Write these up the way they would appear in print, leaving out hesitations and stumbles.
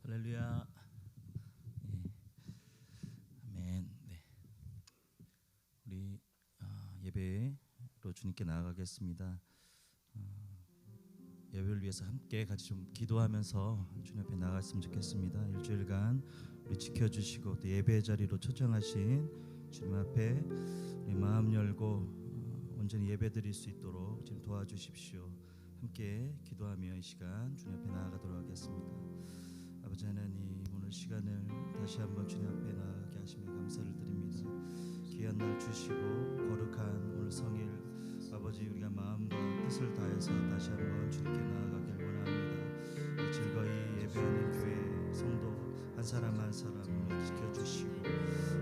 할렐루야. 아멘. 네. 우리 예배로 주님께 나아가겠습니다. 예배를 위해서 함께 같이 좀 기도하면서 주님 앞에 나아갔으면 좋겠습니다. 일주일간 우리 지켜주시고 또 예배의 자리로 초청하신 주님 앞에 우리 마음 열고 온전히 예배드릴 수 있도록 지금 도와주십시오. 함께 기도하며 이 시간 주님 앞에 나아가도록 하겠습니다. 아버지 하나님, 오늘 시간을 다시 한번 주님 앞에 나아가게 하시며 감사를 드립니다. 귀한 날 주시고 거룩한 오늘 성일 아버지, 우리가 마음과 뜻을 다해서 다시 한번 주님께 나아가길 원합니다. 즐거이 예배하는 교회 성도 한 사람 한 사람 지켜주시고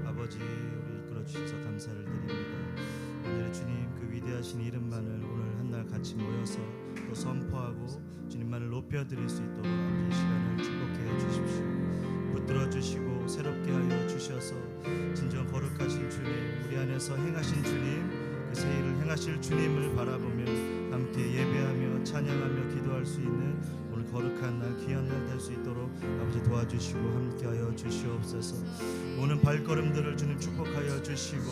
아버지, 우리 이끌어 주셔서 감사를 드립니다. 오늘 주님 그 위대하신 이름만을 오늘 한날 같이 모여서 또 선포하고 주님만을 높여드릴 수 있도록 아버지 시간을 축복해 주십시오. 붙들어 주시고 새롭게 하여 주셔서 진정 거룩하신 주님, 우리 안에서 행하신 주님, 그 새 일을 행하실 주님을 바라보며 함께 예배하며 찬양하며 기도할 수 있는 오늘 거룩한 날, 귀한 날 될 수 있도록 아버지 도와주시고 함께하여 주시옵소서. 오는 발걸음들을 주님 축복하여 주시고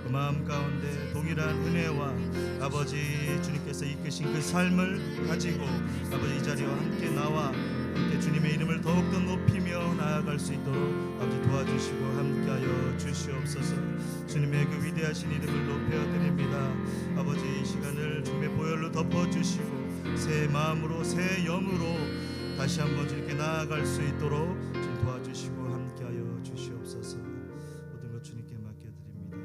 그 마음 가운데 동일한 은혜와 아버지 주님께서 이끄신 그 삶을 가지고 아버지 이 자리와 함께 나와 함께 주님의 이름을 더욱더 높이며 나아갈 수 있도록 아버지 도와주시고 함께하여 주시옵소서. 주님의 그 위대하신 이름을 높여드립니다. 아버지 이 시간을 주님의 보혈로 덮어주시고 새 마음으로 새 영으로 다시 한번 주님께 나아갈 수 있도록 주님 도와주시고 함께하여 주시옵소서. 모든 것 주님께 맡겨드립니다.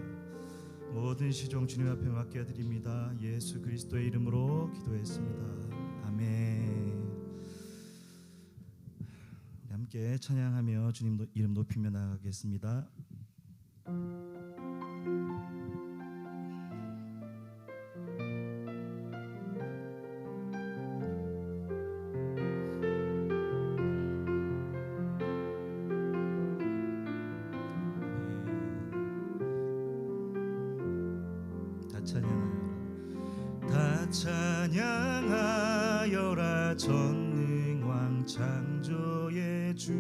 모든 시종 주님 앞에 맡겨드립니다. 예수 그리스도의 이름으로 기도했습니다. 아멘. 함께 찬양하며 주님 이름 높이며 나아가겠습니다. 다 찬양하여라 전능왕 창조의 주께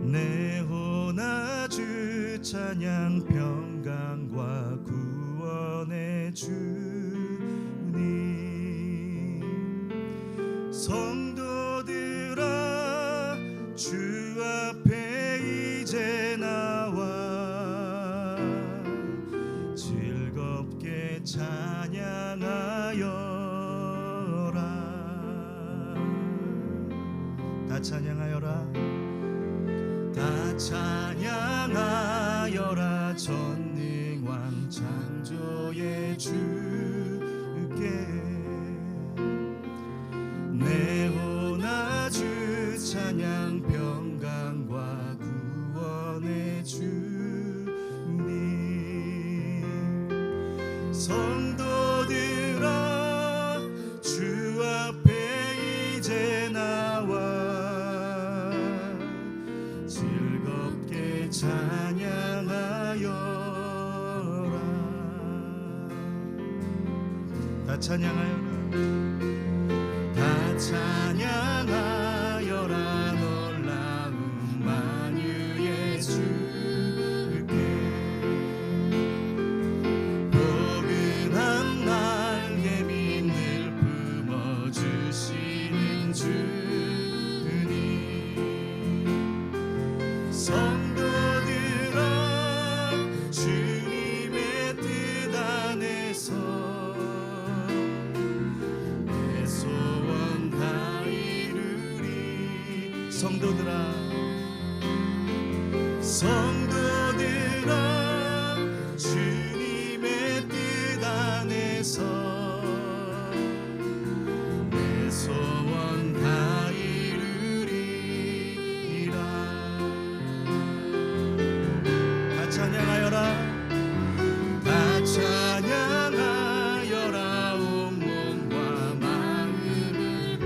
내호나 주 찬양 평강과 구원의 주님 성도들아 주 앞에 이제 나와 즐겁게 찬양하여라. 다 찬양하여라. 다 찬양하여라 전능왕 창조의 주께 내호나 주 찬양 평강과 구원의 주님 성도들아 주 앞에 이제 나와 즐겁게 찬양하여라. 다 찬양하여라. 다 찬양하여라 놀라운 만유의 주께 포근한 날개 빛을 품어주시는 주님 성도들아 주님의 뜻 안에서 내 소원 다 이루리. 성도들아 주님의 뜻 안에서 내 소원 다 이루리라. 다 찬양하여라. 다 찬양하여라 온 몸과 마음을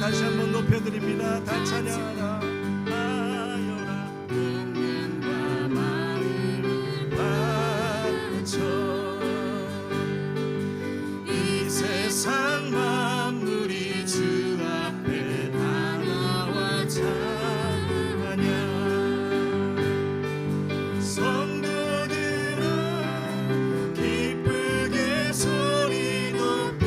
다시 한번 높여드립니다. 다 찬양하라. 하여라 공명과 마음을 바쳐 이 세상 만물이 주 앞에 다 나와 찬양. 성도들아 기쁘게 소리 높여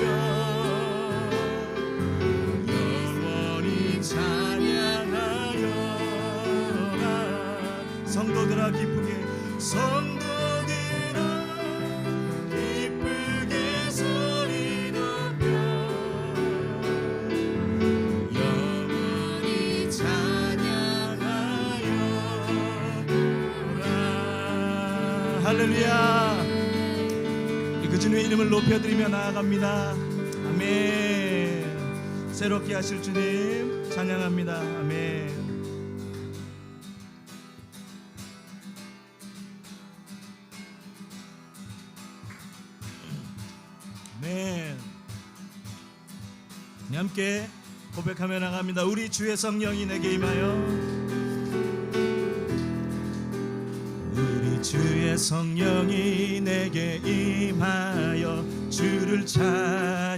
영원히 찬양하여라. 성도들아 기쁘게, 성도들아 기쁘게 소리 높여 영원히 찬양하여라. 할렐루야. 그 주님의 이름을 높여드리며 나아갑니다. 아멘. 새롭게 하실 주님 찬양합니다. 아멘. 아멘. 함께 고백하며 나갑니다. 우리 주의 성령이 내게 임하여, 우리 주의 성령이 내게 임하여 주를 찬양합니다.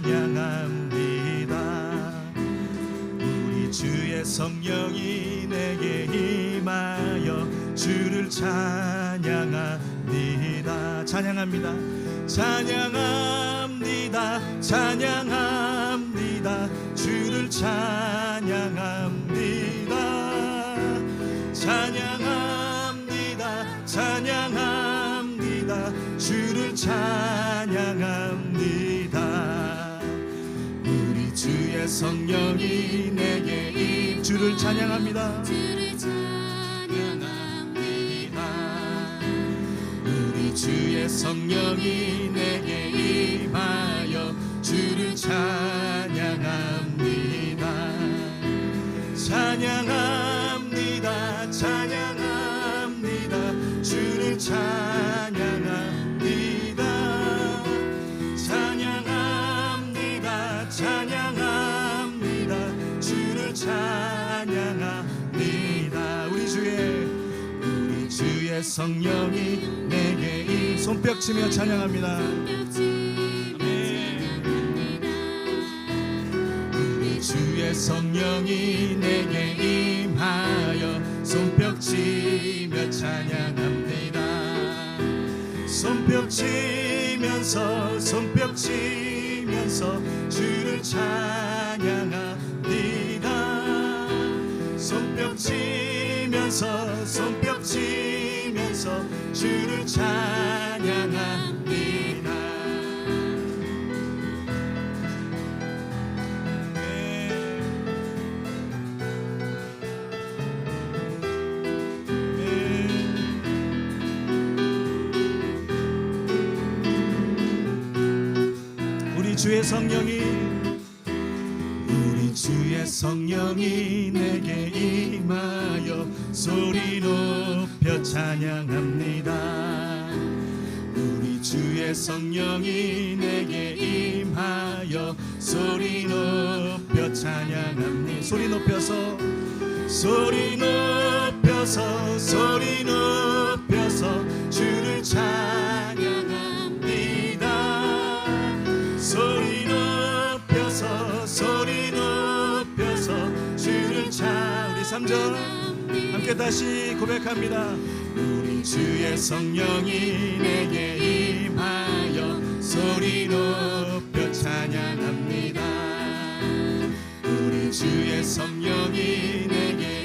우리 주의 성령이 내게 임하여 주를 찬양합니다. 찬양합니다. 찬양합니다. 찬양합니다. 주를 찬양합니다. 찬양합니다. 찬양합니다. 주를 찬양합니다. 우리 주의 성령이 내게 주를 찬양합니다. 주를 찬양합니다. 우리 주의 성령이 내게 임하여 주를 찬양합니다. 찬양합니다. 찬양합니다. 주를 찬양합니다. 찬양합니다. 찬양합니다. 주를 찬양합니다. 우리 주의 성령이 내게 손뼉치며 찬양합니다. 우리 주의 성령이 내게 임하여 손뼉치며 찬양합니다. 손뼉치면서 주를 찬양합니다. 손뼉치면서 주를 찬양합니다. 우리 주의 성령이 내게 임하여 소리 높여 찬양합니다. 우리 주의 성령이 내게 임하여 소리 높여 찬양합니다. 소리 높여서 주를 찬양합니다. 소리 높여서 주를 찬양. 우리 3절 함께 다시 고백합니다. 우리 주의 성령이 내게 임하여 소리 높여 찬양합니다. 우리 주의 성령이 내게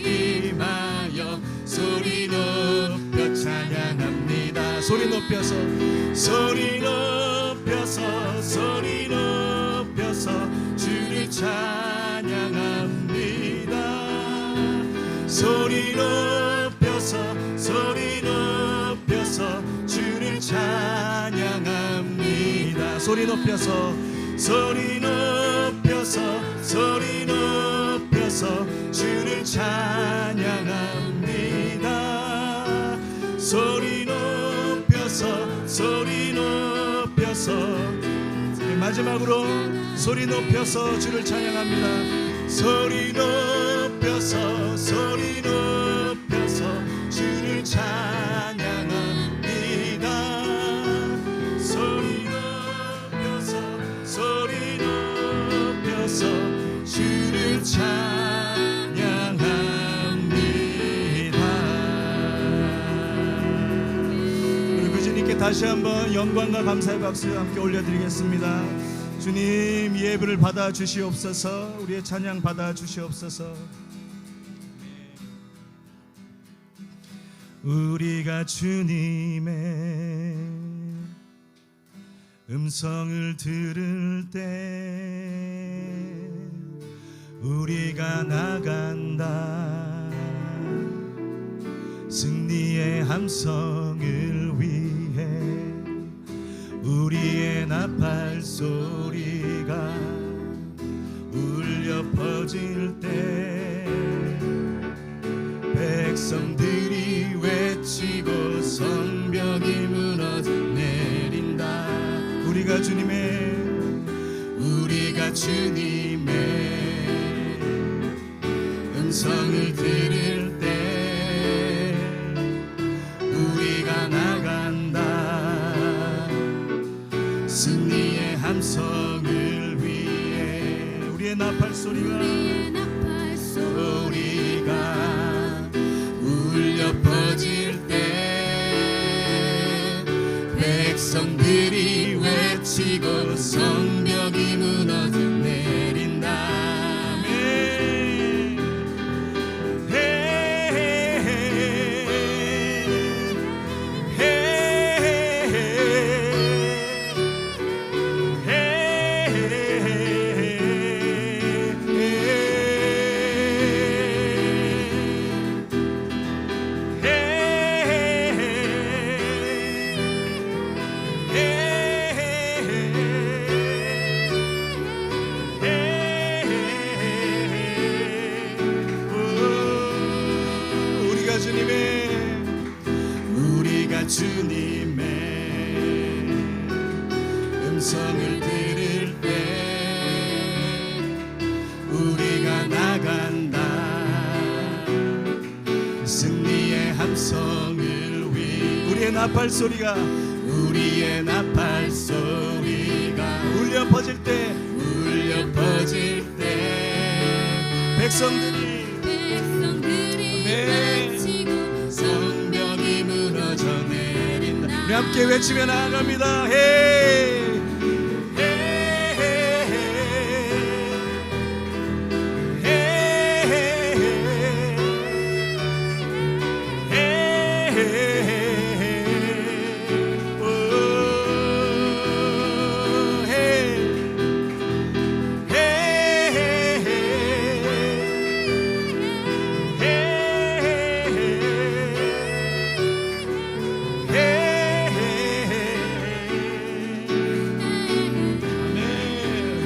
임하여 소리 높여 찬양합니다. 소리 높여서 주를 찬양합니다. 소리 높여서 주를 찬양합니다. 소리 높여서 주를 찬양합니다. 소리 높여서 마지막으로 소리 높여서 주를 찬양합니다. 소리 높여서 소리 높여서 주를 찬양합니다. 소리 높여서 소리 높여서 주를 찬양합니다. 우리 그 주님께 다시 한번 영광과 감사의 박수 함께 올려드리겠습니다. 주님, 예배를 받아 주시옵소서. 우리의 찬양 받아 주시옵소서. 우리가 주님의 음성을 들을 때 우리가 나간다. 승리의 함성을 위해 우리의 나팔 소리가 울려 퍼질 때 백성들이 외치고 성벽이 무너져 내린다. 우리가 주님의 음성을 들을 때 우리가 나간다. 승리의 함성을 위해 우리의 나팔 소리가 울려 퍼질 때 백성들이 외치고 성벽이 무너져 내린다. 우리가 주님의 음성을 들을 때 우리가 나간다. 승리의 함성을 위해 우리의 나팔 소리가 울려 퍼질 때 백성들이 성벽이 무너져 내린다. 우리 함께 외치며 나아갑니다. 헤이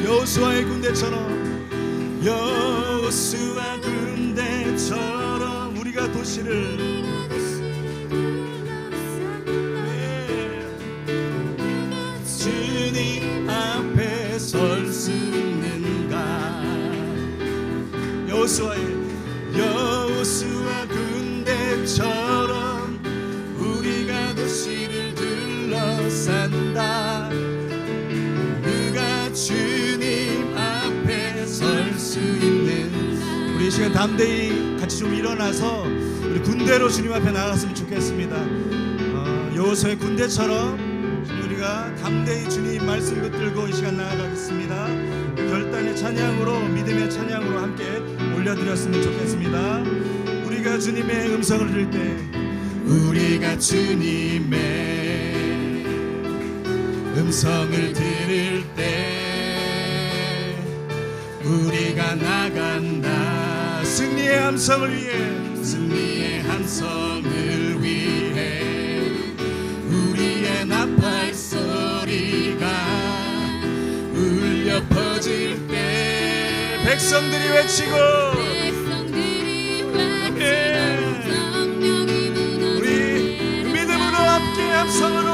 여호수아의 군대처럼 우리가 도시를 주님 앞에 설 수 있는가. 여호수아 군대처럼 우리가 도시를 둘러싼다. 주님 앞에 설 수 있는 우리 이 시간 담대히 같이 좀 일어나서 우리 군대로 주님 앞에 나갔으면 좋겠습니다. 여호수아의 군대처럼 우리가 담대히 주님 말씀 붙들고 이 시간 나아가겠습니다. 결단의 찬양으로 믿음의 찬양으로 함께 올려드렸으면 좋겠습니다. 우리가 주님의 음성을 들을 때 우리가 주님의 음성을 들을 때 우리가 나간다. 승리의 함성을 위해 우리의 나팔 소리가 울려 퍼질 때 백성들이 외치고 우리 믿음으로 함께 함성으로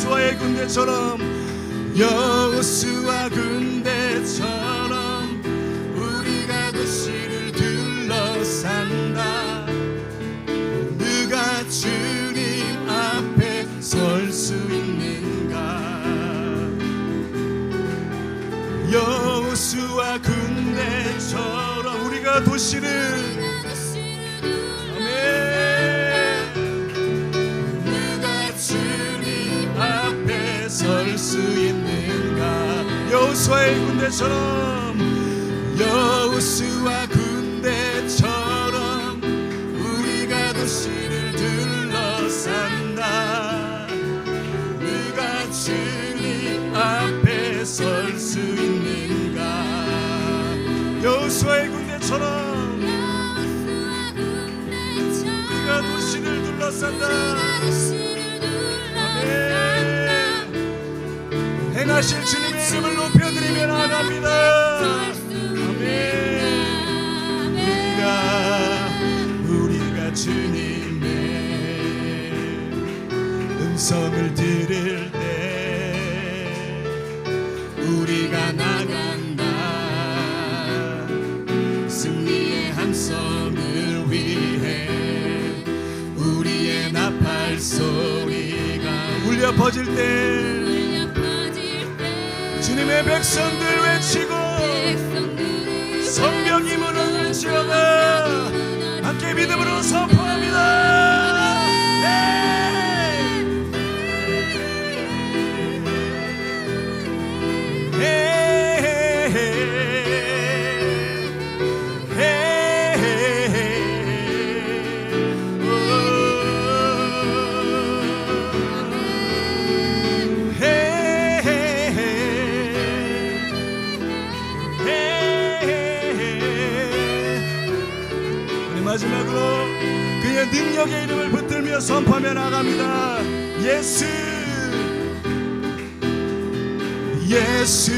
여호수아의 군대처럼 여호수아 군대처럼 우리가 도시를 둘러싼다. 누가 주님 앞에 설 수 있는가. 여호수아 군대처럼 우리가 도시를 설 수 있는가. 여호수아의 군대처럼 여호수아 군대처럼 우리가 도시를 둘러싼다. 누가 주님 앞에 설 수 있는가. 여호수아의 군대처럼 우리가 도시를 둘러싼다. 행하실 주님의 이름을 높여드리며 나아갑니다. 아멘. 우리가 주님의 음성을 들을 때 우리가 나간다. 승리의 함성을 위해 우리의 나팔 소리가 울려 퍼질 때 주님의 백성들 외치고 성령 힘을 얻을지어다. 함께 믿음으로 선포합니다. 마지막으로 그의 능력의 이름을 붙들며 선포하며 나갑니다. 예수 예수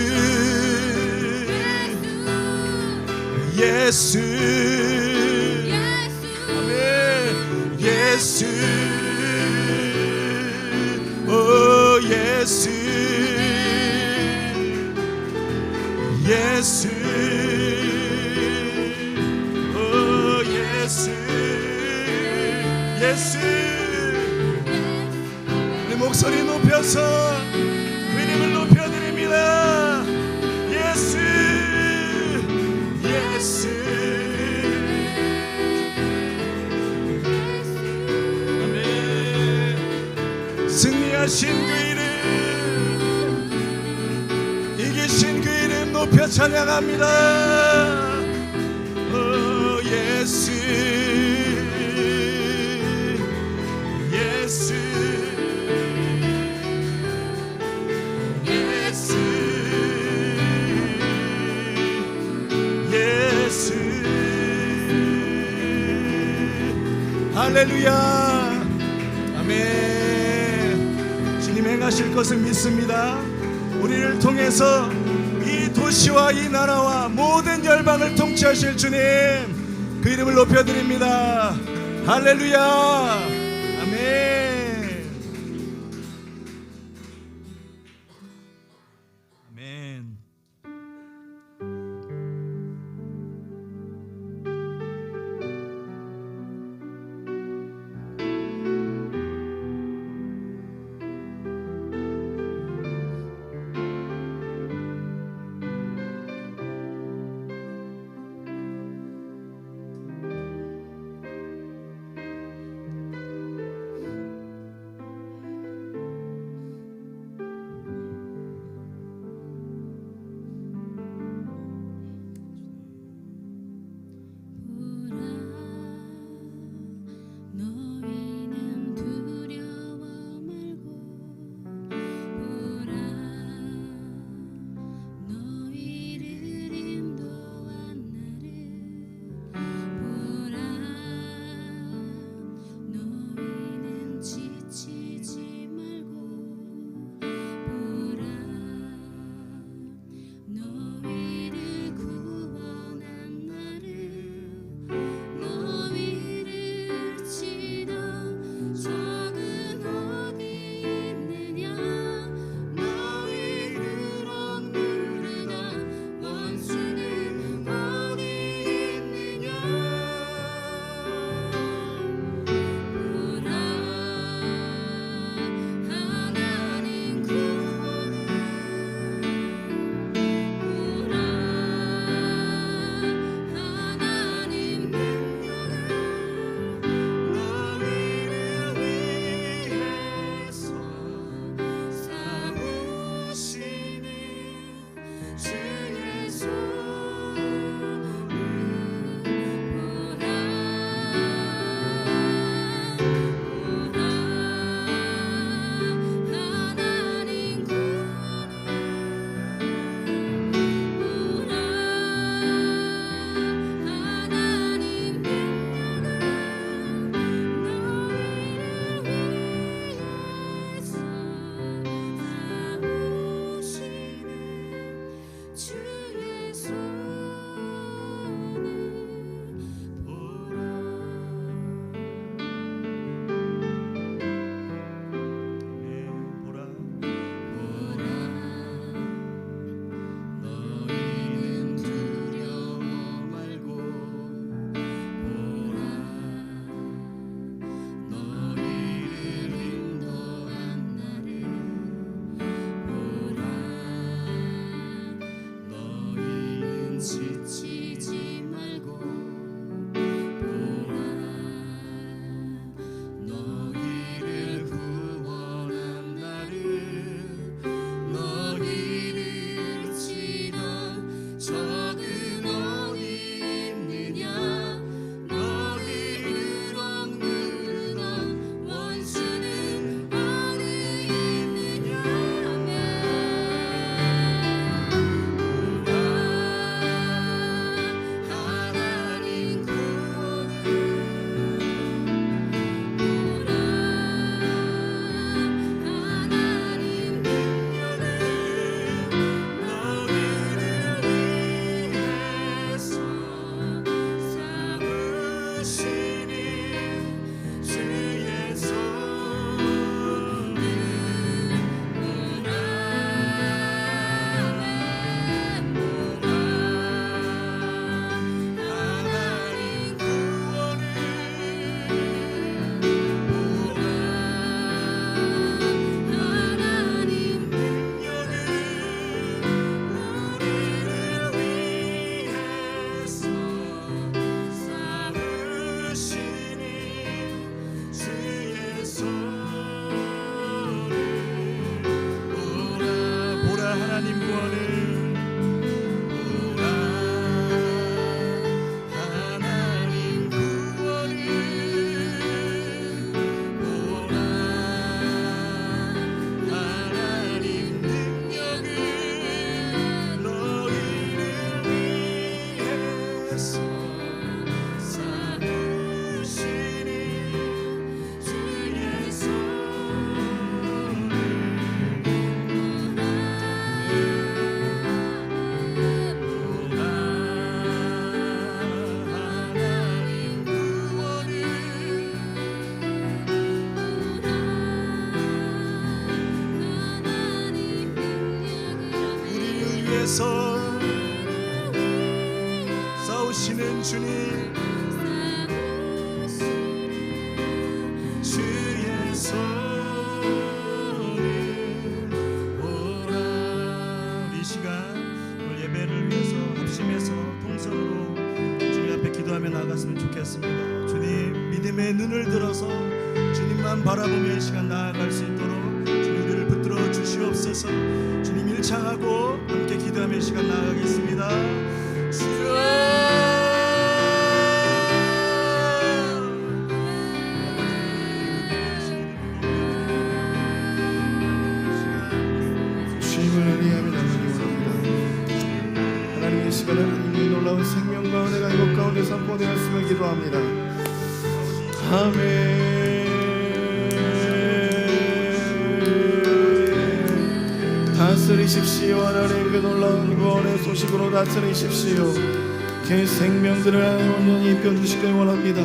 예수 아멘. 예수 오 예수 예수 예수. 우리 목소리 높여서 그 이름을 높여드립니다. 예수 예수 아멘. 승리하신 그 이름 이기신 그 이름 높여 찬양합니다. 오 예수 예수 예수 예수 할렐루야 아멘. 주님 행하실 것을 믿습니다. 우리를 통해서 이 도시와 이 나라와 모든 열방을 통치하실 주님 그 이름을 높여드립니다. 할렐루야 아멘. 아멘. 위해서 싸우시는 주님, 주의 손을 보라. 이 시간 오늘 예배를 위해서 합심해서 통성으로 주님 앞에 기도하며 나아갔으면 좋겠습니다. 주님, 믿음의 눈을 들어서 주님만 바라보며 이 시간 나아갈 수 있도록 주님 우리를 붙들어 주시옵소서. 주님 일창하고 함께 기도하며 이 시간 나아가겠습니다. 주님을 의리하며 나가기 원합니다. 하나님의 시간에 하나님의 놀라운 생명과 은혜가 이곳 가운데 선포되었음을 기도합니다. 아멘. 다스리십시오. 하나님 그 놀라운 구원의 소식으로 다스리십시오. 그 생명들을 하나님 온전히 입혀주시길 원합니다.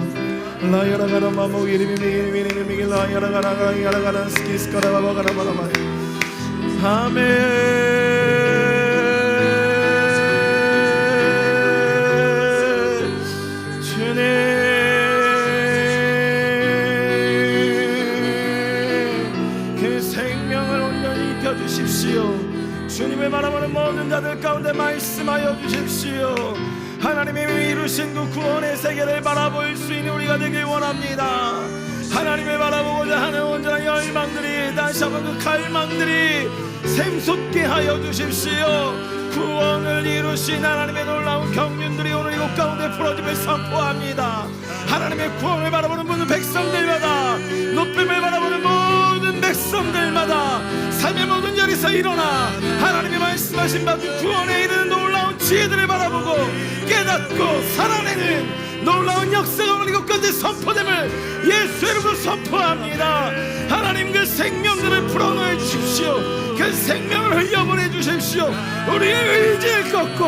라야라가라 마모기리미미기리미기리 라야라가라 야라가라 스키스카라바바가라바라바. 아멘. 그 생명을 온전히 입혀주십시오. 주님을 바라보는 모든 자들 가운데 말씀하여 주십시오. 하나님이 이루신 그 구원의 세계를 바라볼 수 있는 우리가 되길 원합니다. 하나님을 바라보고자 하는 온전한 열망들이, 다시 한번 그 갈망들이 샘솟게 하여 주십시오. 구원을 이루신 하나님의 놀라운 경륜들이 오늘 이곳 가운데 풀어짐을 선포합니다. 하나님의 구원을 바라보는 모든 백성들마다, 높임을 바라보는 모든 백성들마다 삶의 모든 자리에서 일어나 하나님이 말씀하신 바 구원에 이르는 놀라운 지혜들을 바라보고 깨닫고 살아내는 놀라운 역사가 오늘 이곳 가운데 선포됨을 예수의 이름으로 선포합니다. 하나님 그 생명들을 풀어놓아 주십시오. 그 생명을 흘려보내 주십시오. 우리의 의지를 꺾고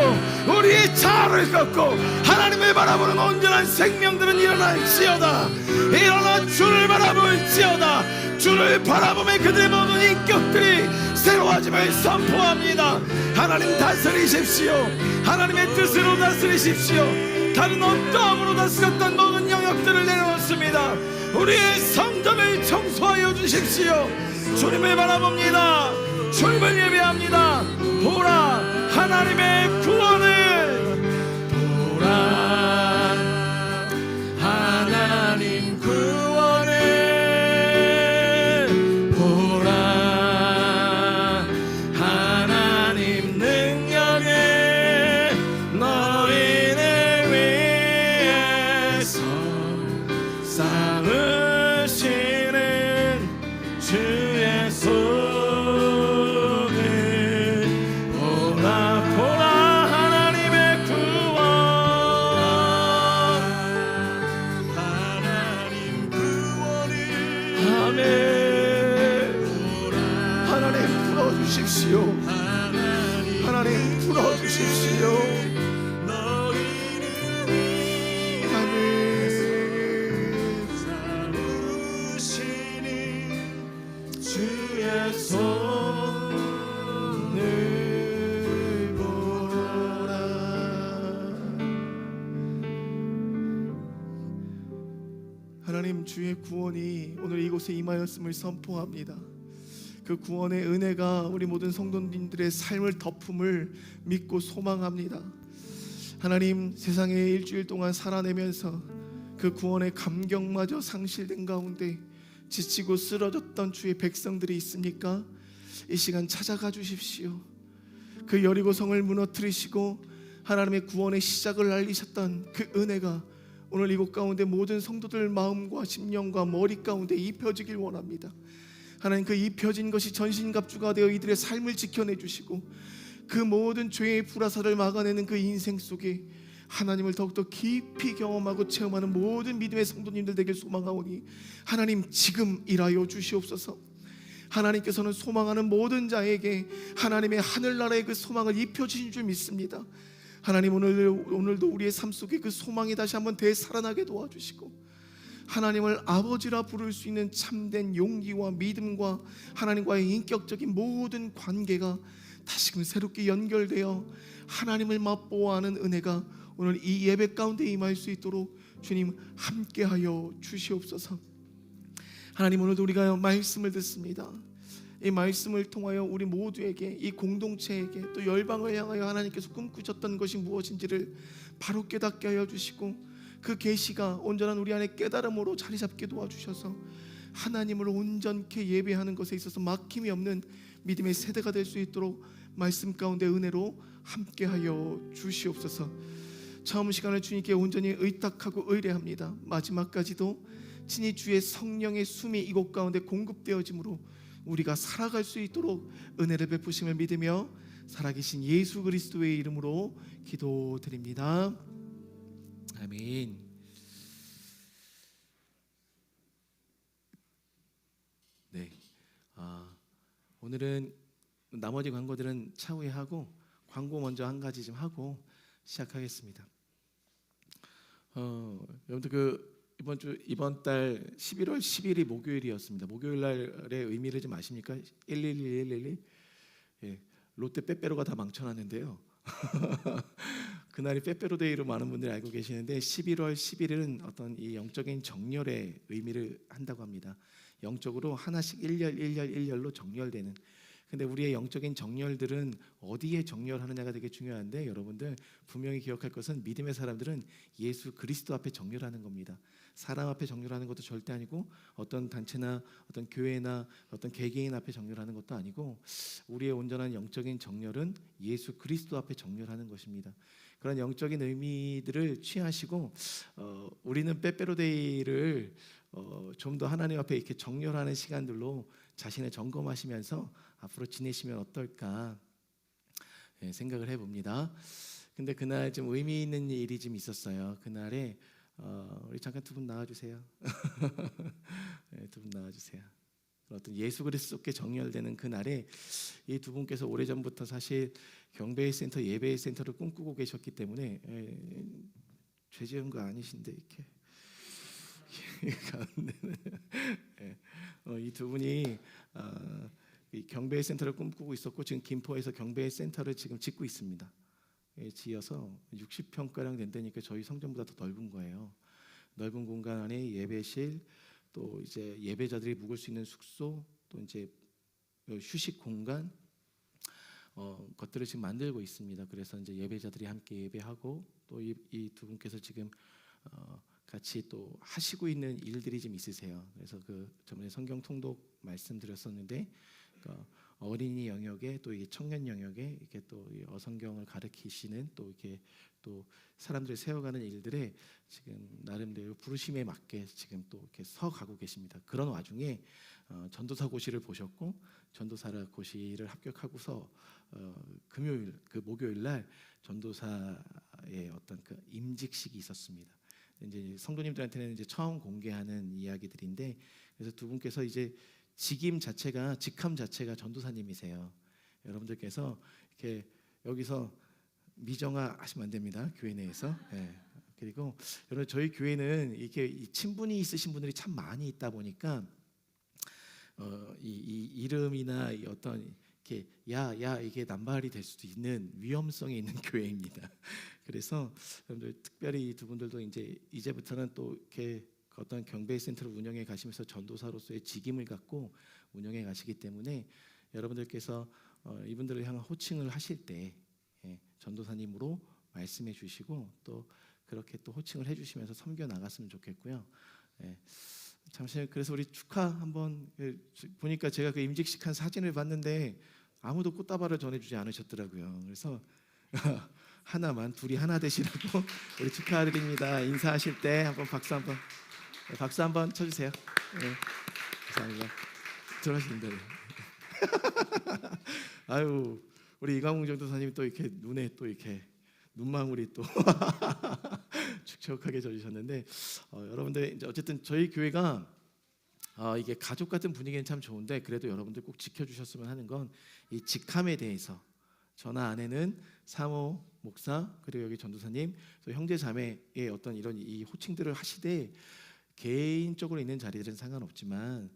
우리의 자아를 꺾고 하나님을 바라보는 온전한 생명들은 일어날지어다. 일어나 주를 바라볼지어다. 주를 바라보며 그들의 모든 인격들이 새로워짐을 선포합니다. 하나님 다스리십시오. 하나님의 뜻으로 다스리십시오. 다른 어떠함으로 다스렸던 모든 영역들을 내려놓습니다. 우리의 성전을 청소하여 주십시오. 주님을 바라봅니다. 주님을 예배합니다. 보라 하나님의 구원을, 보라 하나님 구원을, 보라 하나님 능력을 너희를 위해서 싸우시는 주의 손. 하나님 풀어주십시오. 아멘. 주의 손을 보라. 하나님 주의 구원이 오늘 이곳에 임하였음을 선포합니다. 그 구원의 은혜가 우리 모든 성도님들의 삶을 덮음을 믿고 소망합니다. 하나님 세상에 일주일 동안 살아내면서 그 구원의 감격마저 상실된 가운데 지치고 쓰러졌던 주의 백성들이 있습니까? 이 시간 찾아가 주십시오. 그 여리고성을 무너뜨리시고 하나님의 구원의 시작을 알리셨던 그 은혜가 오늘 이곳 가운데 모든 성도들 마음과 심령과 머리 가운데 입혀지길 원합니다. 하나님 그 입혀진 것이 전신갑주가 되어 이들의 삶을 지켜내 주시고 그 모든 죄의 불화살을 막아내는 그 인생 속에 하나님을 더욱더 깊이 경험하고 체험하는 모든 믿음의 성도님들 되길 소망하오니 하나님 지금 일하여 주시옵소서. 하나님께서는 소망하는 모든 자에게 하나님의 하늘나라의 그 소망을 입혀주신 줄 믿습니다. 하나님 오늘도 우리의 삶 속에 그 소망이 다시 한번 되살아나게 도와주시고 하나님을 아버지라 부를 수 있는 참된 용기와 믿음과 하나님과의 인격적인 모든 관계가 다시금 새롭게 연결되어 하나님을 맛보아하는 은혜가 오늘 이 예배 가운데 임할 수 있도록 주님 함께하여 주시옵소서. 하나님, 오늘도 우리가 말씀을 듣습니다. 이 말씀을 통하여 우리 모두에게, 이 공동체에게, 또 열방을 향하여 하나님께서 꿈꾸셨던 것이 무엇인지를 바로 깨닫게 하여 주시고, 그 계시가 온전한 우리 안에 깨달음으로 자리 잡게 도와주셔서 하나님을 온전케 예배하는 것에 있어서 막힘이 없는 믿음의 세대가 될 수 있도록 말씀 가운데 은혜로 함께하여 주시옵소서. 처음 시간을 주님께 온전히 의탁하고 의뢰합니다. 마지막까지도 친히 주의 성령의 숨이 이곳 가운데 공급되어짐으로 우리가 살아갈 수 있도록 은혜를 베푸심을 믿으며 살아계신 예수 그리스도의 이름으로 기도드립니다. 아멘. 네, 오늘은 나머지 광고들은 차후에 하고 광고 먼저 한 가지 좀 하고 시작하겠습니다. 여러분들 이번 달 11월 10일이 목요일이었습니다. 목요일 날의 의미를 좀 아십니까? 111. 예, 롯데 빼빼로가 다 망쳐놨는데요. 그날이 빼빼로데이로 많은 분들이 알고 계시는데 11월 11일은 어떤 이 영적인 정렬의 의미를 한다고 합니다. 영적으로 하나씩 일렬로 정렬되는. 근데 우리의 영적인 정렬들은 어디에 정렬하느냐가 되게 중요한데, 여러분들 분명히 기억할 것은 믿음의 사람들은 예수 그리스도 앞에 정렬하는 겁니다. 사람 앞에 정렬하는 것도 절대 아니고, 어떤 단체나 어떤 교회나 어떤 개개인 앞에 정렬하는 것도 아니고, 우리의 온전한 영적인 정렬은 예수 그리스도 앞에 정렬하는 것입니다. 그런 영적인 의미들을 취하시고 우리는 빼빼로데이를 좀 더 하나님 앞에 이렇게 정렬하는 시간들로 자신을 점검하시면서 앞으로 지내시면 어떨까 생각을 해봅니다. 근데 그날 좀 의미 있는 일이 좀 있었어요. 그날에 우리 잠깐 두 분 나와주세요. 네, 두 분 나와주세요. 어떤 예수 그리스도께 정렬되는 그날에 이 두 분께서 오래전부터 사실 경배의 센터, 예배의 센터를 꿈꾸고 계셨기 때문에 죄 지은 거 아니신데 이렇게 이 두 분이 이 경배의 센터를 꿈꾸고 있었고, 지금 김포에서 경배의 센터를 지금 짓고 있습니다. 지어서 60평가량 된다니까 저희 성전보다 더 넓은 거예요. 넓은 공간 안에 예배실, 또 이제 예배자들이 묵을 수 있는 숙소, 또 이제 휴식 공간 것들을 지금 만들고 있습니다. 그래서 이제 예배자들이 함께 예배하고, 또 이 두 분께서 지금 같이 또 하시고 있는 일들이 좀 있으세요. 그래서 그 저번에 성경 통독 말씀드렸었는데, 어린이 영역에 또 이게 청년 영역에 이렇게 또 어성경을 가르치시는, 또 이렇게 또 사람들을 세워가는 일들에 지금 나름대로 부르심에 맞게 지금 또 이렇게 서 가고 계십니다. 그런 와중에 전도사 고시를 보셨고, 전도사 고시를 합격하고서 금요일, 그 목요일 날 전도사의 어떤 그 임직식이 있었습니다. 이제 성도님들한테는 이제 처음 공개하는 이야기들인데, 그래서 두 분께서 이제 직함 자체가 전도사님이세요. 여러분들께서 이렇게 여기서 미정아 하시면 안 됩니다. 교회 내에서. 네. 그리고 여러분, 저희 교회는 이렇게 친분이 있으신 분들이 참 많이 있다 보니까 이 이름이나 이 어떤 이렇게 야 이게 남발이 될 수도 있는 위험성이 있는 교회입니다. 그래서 여러분들 특별히 두 분들도 이제부터는 또 이렇게 어떤 경배 센터를 운영해 가시면서 전도사로서의 직임을 갖고 운영해 가시기 때문에, 여러분들께서 이분들을 향한 호칭을 하실 때 전도사님으로 말씀해 주시고, 또 그렇게 또 호칭을 해 주시면서 섬겨 나갔으면 좋겠고요. 잠시 그래서 우리 축하 한번 보니까 제가 그 임직식 한 사진을 봤는데 아무도 꽃다발을 전해주지 않으셨더라고요. 그래서 둘이 하나 되시라고 우리 축하드립니다. 인사하실 때 한번 박수 한번 쳐주세요. 네, 감사합니다. 들어가시는데. 아유, 우리 이강웅 전도사님 또 이렇게 눈에 또 이렇게 눈망울이 또 축축하게 젖으셨는데, 여러분들 이제 어쨌든 저희 교회가 이게 가족 같은 분위기는 참 좋은데, 그래도 여러분들 꼭 지켜주셨으면 하는 건 이 직함에 대해서 저나 아내는 사모 목사, 그리고 여기 전도사님, 또 형제 자매의 어떤 이런 이 호칭들을 하시되, 개인적으로 있는 자리들은 상관없지만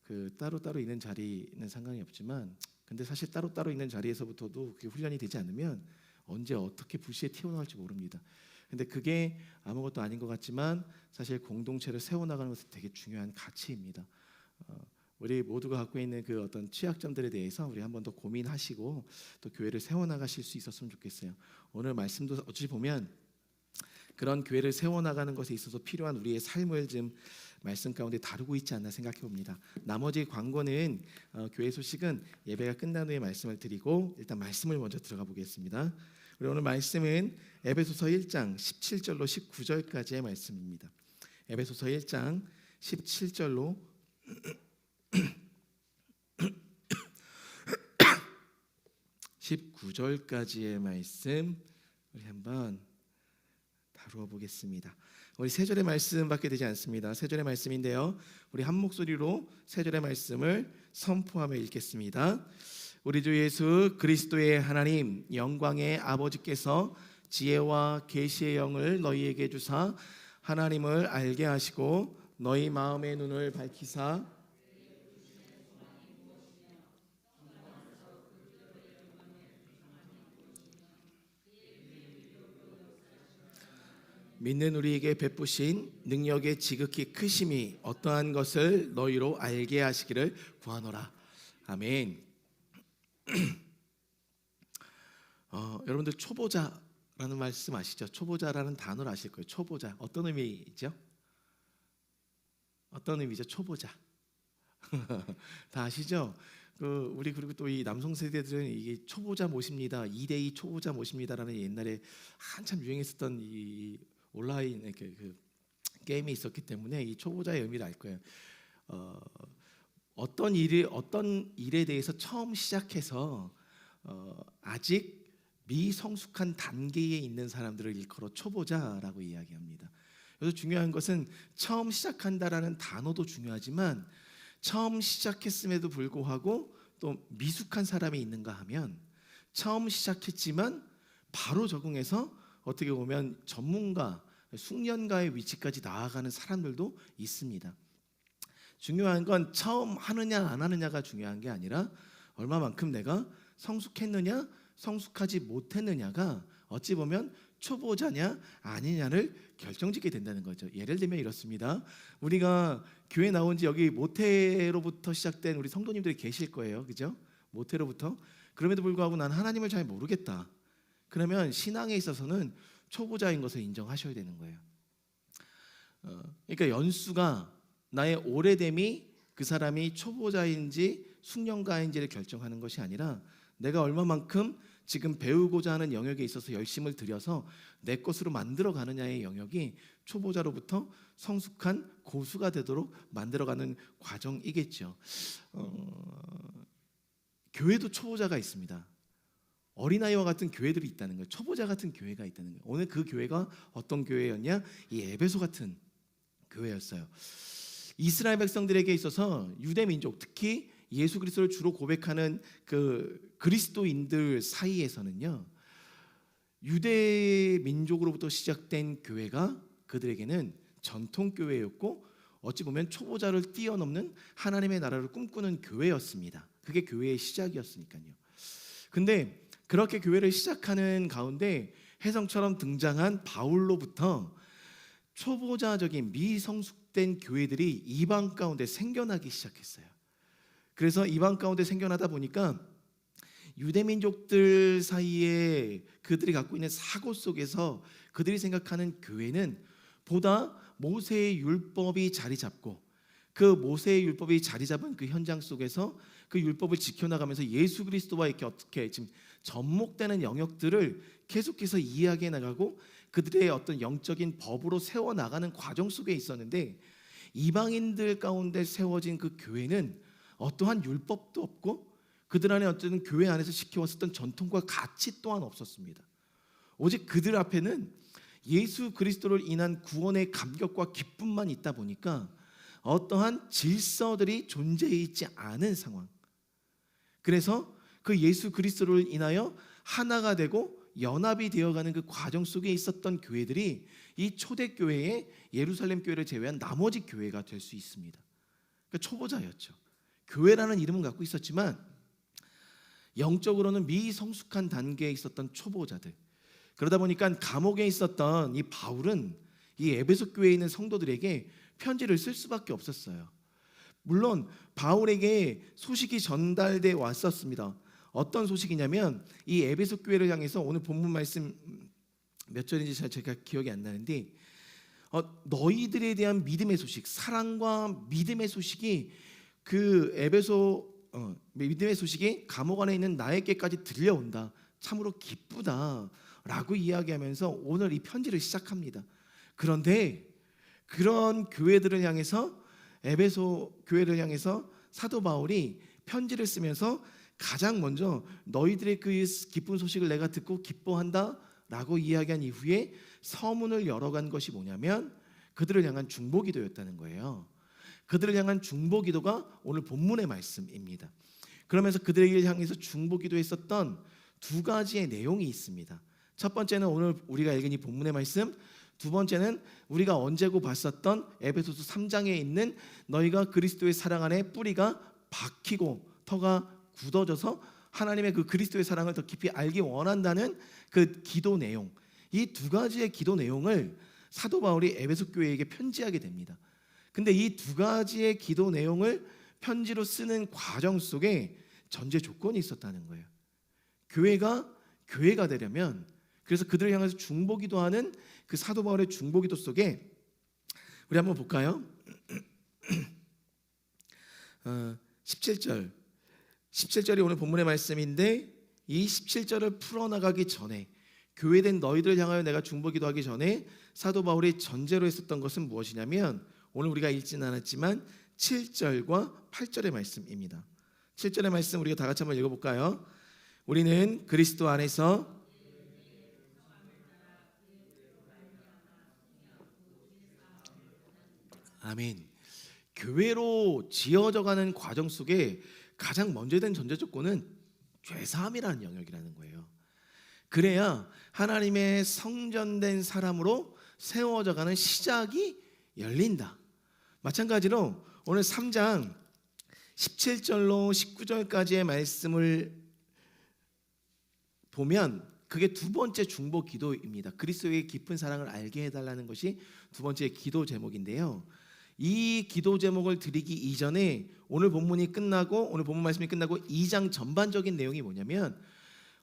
그 따로 있는 자리는 상관이 없지만, 근데 사실 따로따로 있는 자리에서부터도 그게 훈련이 되지 않으면 언제 어떻게 불시에 튀어나올지 모릅니다. 근데 그게 아무것도 아닌 것 같지만 사실 공동체를 세워나가는 것은 되게 중요한 가치입니다. 우리 모두가 갖고 있는 그 어떤 취약점들에 대해서 우리 한번 더 고민하시고 또 교회를 세워나가실 수 있었으면 좋겠어요. 오늘 말씀도 어찌 보면 그런 교회를 세워나가는 것에 있어서 필요한 우리의 삶을 좀 말씀 가운데 다루고 있지 않나 생각해 봅니다. 나머지 광고는 교회 소식은 예배가 끝난 후에 말씀을 드리고 일단 말씀을 먼저 들어가 보겠습니다. 우리 오늘 말씀은 에베소서 1장 17절로 19절까지의 말씀입니다. 에베소서 1장 17절로 19절까지의 말씀 우리 한번 다루어 보겠습니다. 우리 세 절의 말씀밖에 되지 않습니다. 세 절의 말씀인데요. 우리 한 목소리로 세 절의 말씀을 선포하며 읽겠습니다. 우리 주 예수 그리스도의 하나님 영광의 아버지께서 지혜와 계시의 영을 너희에게 주사 하나님을 알게 하시고 너희 마음의 눈을 밝히사 믿는 우리에게 베푸신 능력의 지극히 크심이 어떠한 것을 너희로 알게 하시기를 구하노라. 아멘. 여러분들 초보자라는 말씀 아시죠? 초보자라는 단어를 아실 거예요. 초보자 어떤 의미죠? 어떤 의미죠? 초보자 다 아시죠? 우리 그리고 또 이 남성 세대들은 이게 초보자 모십니다, 2대2 초보자 모십니다라는 옛날에 한참 유행했었던 이 온라인 그 게임이 있었기 때문에 이 초보자의 의미를 알 거예요. 어떤 일에 대해서 처음 시작해서 아직 미성숙한 단계에 있는 사람들을 일컬어 초보자라고 이야기합니다. 그래서 중요한 것은 처음 시작한다라는 단어도 중요하지만 처음 시작했음에도 불구하고 또 미숙한 사람이 있는가 하면 처음 시작했지만 바로 적응해서 어떻게 보면 전문가, 숙련가의 위치까지 나아가는 사람들도 있습니다. 중요한 건 처음 하느냐 안 하느냐가 중요한 게 아니라 얼마만큼 내가 성숙했느냐 성숙하지 못했느냐가 어찌 보면 초보자냐 아니냐를 결정짓게 된다는 거죠. 예를 들면 이렇습니다. 우리가 교회 나온 지 여기 모태로부터 시작된 우리 성도님들이 계실 거예요. 그죠? 모태로부터. 그럼에도 불구하고 난 하나님을 잘 모르겠다. 그러면 신앙에 있어서는 초보자인 것을 인정하셔야 되는 거예요. 그러니까 연수가 나의 오래됨이 그 사람이 초보자인지 숙련가인지를 결정하는 것이 아니라 내가 얼마만큼 지금 배우고자 하는 영역에 있어서 열심을 들여서 내 것으로 만들어 가느냐의 영역이 초보자로부터 성숙한 고수가 되도록 만들어가는 과정이겠죠. 교회도 초보자가 있습니다. 어린아이와 같은 교회들이 있다는 거예요. 초보자 같은 교회가 있다는 거예요. 오늘 그 교회가 어떤 교회였냐? 이 에베소 같은 교회였어요. 이스라엘 백성들에게 있어서 유대 민족, 특히 예수 그리스도를 주로 고백하는 그 그리스도인들 사이에서는요, 유대 민족으로부터 시작된 교회가 그들에게는 전통 교회였고 어찌 보면 초보자를 뛰어넘는 하나님의 나라를 꿈꾸는 교회였습니다. 그게 교회의 시작이었으니까요. 근데 그렇게 교회를 시작하는 가운데 혜성처럼 등장한 바울로부터 초보자적인 미성숙된 교회들이 이방 가운데 생겨나기 시작했어요. 그래서 이방 가운데 생겨나다 보니까 유대민족들 사이에 그들이 갖고 있는 사고 속에서 그들이 생각하는 교회는 보다 모세의 율법이 자리 잡고 그 모세의 율법이 자리 잡은 그 현장 속에서 그 율법을 지켜나가면서 예수 그리스도와 이렇게 어떻게 지금 접목되는 영역들을 계속해서 이해하게 나가고 그들의 어떤 영적인 법으로 세워나가는 과정 속에 있었는데 이방인들 가운데 세워진 그 교회는 어떠한 율법도 없고 그들 안에 어떤 교회 안에서 지켜왔었던 전통과 가치 또한 없었습니다. 오직 그들 앞에는 예수 그리스도를 인한 구원의 감격과 기쁨만 있다 보니까 어떠한 질서들이 존재해 있지 않은 상황. 그래서 그 예수 그리스도를 인하여 하나가 되고 연합이 되어가는 그 과정 속에 있었던 교회들이 이 초대교회의 예루살렘 교회를 제외한 나머지 교회가 될 수 있습니다. 그러니까 초보자였죠. 교회라는 이름은 갖고 있었지만 영적으로는 미성숙한 단계에 있었던 초보자들. 그러다 보니까 감옥에 있었던 이 바울은 이 에베소 교회에 있는 성도들에게 편지를 쓸 수밖에 없었어요. 물론 바울에게 소식이 전달돼 왔었습니다. 어떤 소식이냐면 이 에베소 교회를 향해서 오늘 본문 말씀 몇 절인지 제가 기억이 안 나는데 너희들에 대한 믿음의 소식, 사랑과 믿음의 소식이 그 에베소 믿음의 소식이 감옥 안에 있는 나에게까지 들려온다. 참으로 기쁘다라고 이야기하면서 오늘 이 편지를 시작합니다. 그런데 그런 교회들을 향해서 에베소 교회를 향해서 사도 바울이 편지를 쓰면서 가장 먼저 너희들의 그 기쁜 소식을 내가 듣고 기뻐한다라고 이야기한 이후에 서문을 열어간 것이 뭐냐면 그들을 향한 중보기도였다는 거예요. 그들을 향한 중보기도가 오늘 본문의 말씀입니다. 그러면서 그들에게 향해서 중보기도했었던 두 가지의 내용이 있습니다. 첫 번째는 오늘 우리가 읽은 이 본문의 말씀, 두 번째는 우리가 언제고 봤었던 에베소서 3장에 있는 너희가 그리스도의 사랑 안에 뿌리가 박히고 터가 굳어져서 하나님의 그 그리스도의 사랑을 더 깊이 알기 원한다는 그 기도 내용, 이 두 가지의 기도 내용을 사도 바울이 에베소 교회에게 편지하게 됩니다. 근데 이 두 가지의 기도 내용을 편지로 쓰는 과정 속에 전제 조건이 있었다는 거예요. 교회가 되려면, 그래서 그들을 향해서 중보기도하는 그 사도 바울의 중보기도 속에 우리 한번 볼까요? 17절이 오늘 본문의 말씀인데 이 17절을 풀어나가기 전에 교회된 너희들을 향하여 내가 중보기도하기 전에 사도 바울이 전제로 했었던 것은 무엇이냐면 오늘 우리가 읽지는 않았지만 7절과 8절의 말씀입니다. 7절의 말씀 우리가 다 같이 한번 읽어볼까요? 우리는 그리스도 안에서 아멘. 교회로 지어져가는 과정 속에 가장 먼저 된 전제 조건은 죄사함이라는 영역이라는 거예요. 그래야 하나님의 성전된 사람으로 세워져가는 시작이 열린다. 마찬가지로 오늘 3장 17절로 19절까지의 말씀을 보면 그게 두 번째 중보 기도입니다. 그리스도의 깊은 사랑을 알게 해달라는 것이 두 번째 기도 제목인데요. 이 기도 제목을 드리기 이전에 오늘 본문이 끝나고 오늘 본문 말씀이 끝나고 2장 전반적인 내용이 뭐냐면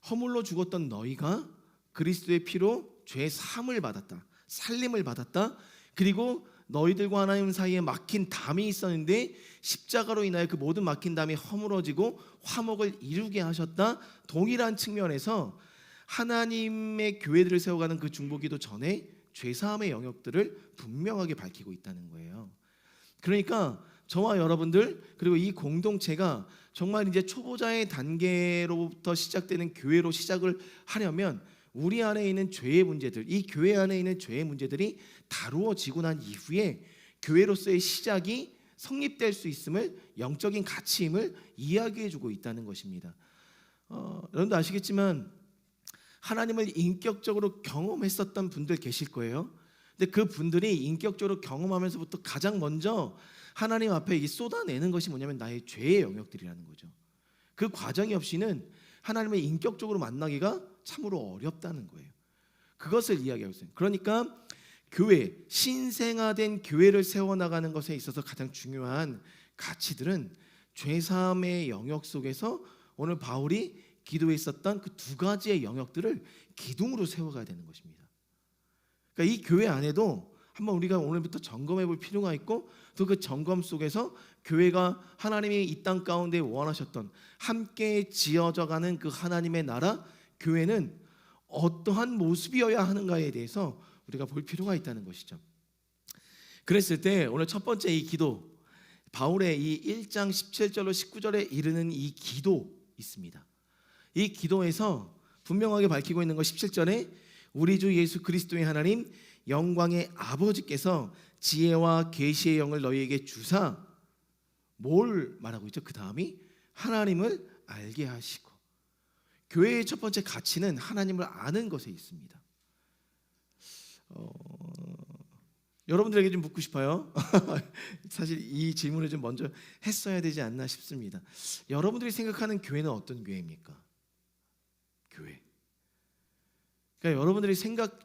허물로 죽었던 너희가 그리스도의 피로 죄 사함을 받았다, 살림을 받았다. 그리고 너희들과 하나님 사이에 막힌 담이 있었는데 십자가로 인하여 그 모든 막힌 담이 허물어지고 화목을 이루게 하셨다. 동일한 측면에서 하나님의 교회들을 세워가는 그 중보기도 전에 죄사함의 영역들을 분명하게 밝히고 있다는 거예요. 그러니까 저와 여러분들 그리고 이 공동체가 정말 이제 초보자의 단계로부터 시작되는 교회로 시작을 하려면 우리 안에 있는 죄의 문제들, 이 교회 안에 있는 죄의 문제들이 다루어지고 난 이후에 교회로서의 시작이 성립될 수 있음을, 영적인 가치임을 이야기해주고 있다는 것입니다. 여러분도 아시겠지만 하나님을 인격적으로 경험했었던 분들 계실 거예요. 근데 그 분들이 인격적으로 경험하면서부터 가장 먼저 하나님 앞에 쏟아내는 것이 뭐냐면 나의 죄의 영역들이라는 거죠. 그 과정이 없이는 하나님을 인격적으로 만나기가 참으로 어렵다는 거예요. 그것을 이야기하고 있어요. 그러니까 교회, 신생아된 교회를 세워나가는 것에 있어서 가장 중요한 가치들은 죄사함의 영역 속에서 오늘 바울이 기도했었던 그 두 가지의 영역들을 기둥으로 세워가야 되는 것입니다. 그러니까 이 교회 안에도 한번 우리가 오늘부터 점검해 볼 필요가 있고 또 그 점검 속에서 교회가 하나님이 이 땅 가운데 원하셨던 함께 지어져가는 그 하나님의 나라, 교회는 어떠한 모습이어야 하는가에 대해서 우리가 볼 필요가 있다는 것이죠. 그랬을 때 오늘 첫 번째 이 기도, 바울의 이 1장 17절로 19절에 이르는 이 기도 있습니다. 이 기도에서 분명하게 밝히고 있는 것 17절에 우리 주 예수 그리스도의 하나님 영광의 아버지께서 지혜와 계시의 영을 너희에게 주사 뭘 말하고 있죠? 그 다음이 하나님을 알게 하시고, 교회의 첫 번째 가치는 하나님을 아는 것에 있습니다. 여러분들에게 좀 묻고 싶어요. 사실 이 질문을 좀 먼저 했어야 되지 않나 싶습니다. 여러분들이 생각하는 교회는 어떤 교회입니까? 그러니까 여러분들이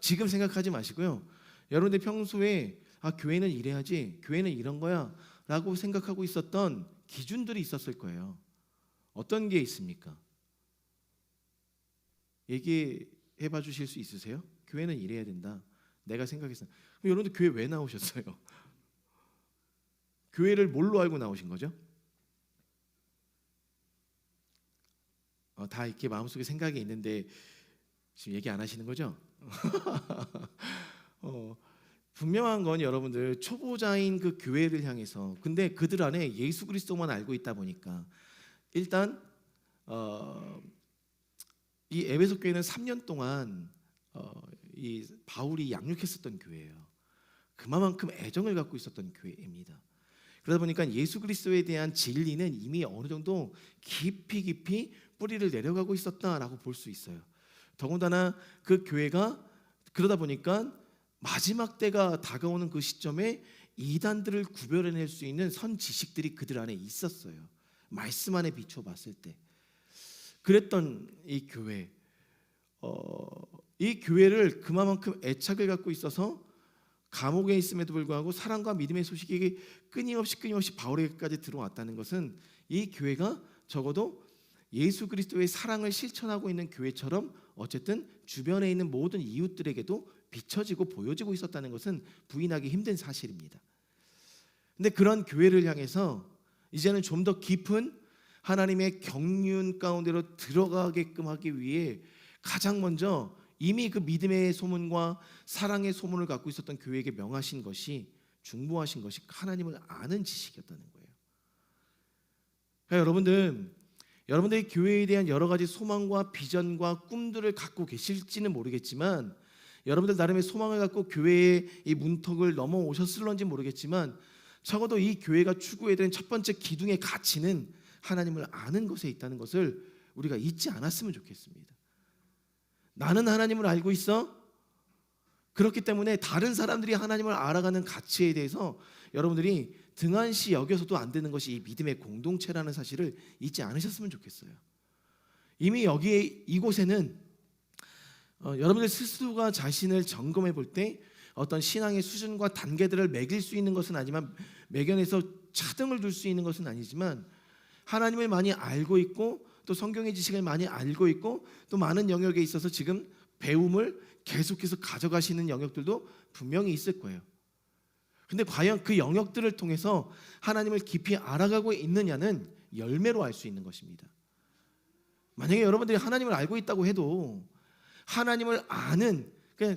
지금 생각하지 마시고요. 여러분들이 평소에 교회는 이래야지, 교회는 이런 거야 라고 생각하고 있었던 기준들이 있었을 거예요. 어떤 게 있습니까? 얘기해 봐 주실 수 있으세요? 교회는 이래야 된다. 내가 생각했어요. 그럼 여러분들 교회 왜 나오셨어요? 교회를 뭘로 알고 나오신 거죠? 다 이렇게 마음속에 생각이 있는데 지금 얘기 안 하시는 거죠? 분명한 건 여러분들 초보자인 그 교회를 향해서, 근데 그들 안에 예수 그리스도만 알고 있다 보니까 일단 이 에베소 교회는 3년 동안 이 바울이 양육했었던 교회예요. 그만큼 애정을 갖고 있었던 교회입니다. 그러다 보니까 예수 그리스도에 대한 진리는 이미 어느 정도 깊이 뿌리를 내려가고 있었다라고 볼 수 있어요. 더군다나 그 교회가 그러다 보니까 마지막 때가 다가오는 그 시점에 이단들을 구별해낼 수 있는 선 지식들이 그들 안에 있었어요. 말씀 안에 비춰봤을 때 그랬던 이 교회, 이 교회를 그만큼 애착을 갖고 있어서 감옥에 있음에도 불구하고 사랑과 믿음의 소식이 끊임없이 바울에게까지 들어왔다는 것은 이 교회가 적어도 예수 그리스도의 사랑을 실천하고 있는 교회처럼 어쨌든 주변에 있는 모든 이웃들에게도 비춰지고 보여지고 있었다는 것은 부인하기 힘든 사실입니다. 근데 그런 교회를 향해서 이제는 좀 더 깊은 하나님의 경륜 가운데로 들어가게끔 하기 위해 가장 먼저 이미 그 믿음의 소문과 사랑의 소문을 갖고 있었던 교회에게 명하신 것이, 중보하신 것이 하나님을 아는 지식이었다는 거예요. 그러니까 여러분들이 교회에 대한 여러 가지 소망과 비전과 꿈들을 갖고 계실지는 모르겠지만, 여러분들 나름의 소망을 갖고 교회의 이 문턱을 넘어오셨을런지 모르겠지만, 적어도 이 교회가 추구해야 되는 첫 번째 기둥의 가치는 하나님을 아는 것에 있다는 것을 우리가 잊지 않았으면 좋겠습니다. 나는 하나님을 알고 있어. 그렇기 때문에 다른 사람들이 하나님을 알아가는 가치에 대해서 여러분들이 등한시 여겨서도 안 되는 것이 이 믿음의 공동체라는 사실을 잊지 않으셨으면 좋겠어요. 이미 여기에 이곳에는 여러분들 스스로가 자신을 점검해 볼 때 어떤 신앙의 수준과 단계들을 매길 수 있는 것은 아니지만, 매견에서 차등을 둘 수 있는 것은 아니지만, 하나님을 많이 알고 있고 또 성경의 지식을 많이 알고 있고 또 많은 영역에 있어서 지금 배움을 계속해서 가져가시는 영역들도 분명히 있을 거예요. 근데 과연 그 영역들을 통해서 하나님을 깊이 알아가고 있느냐는 열매로 알 수 있는 것입니다. 만약에 여러분들이 하나님을 알고 있다고 해도 하나님을 아는,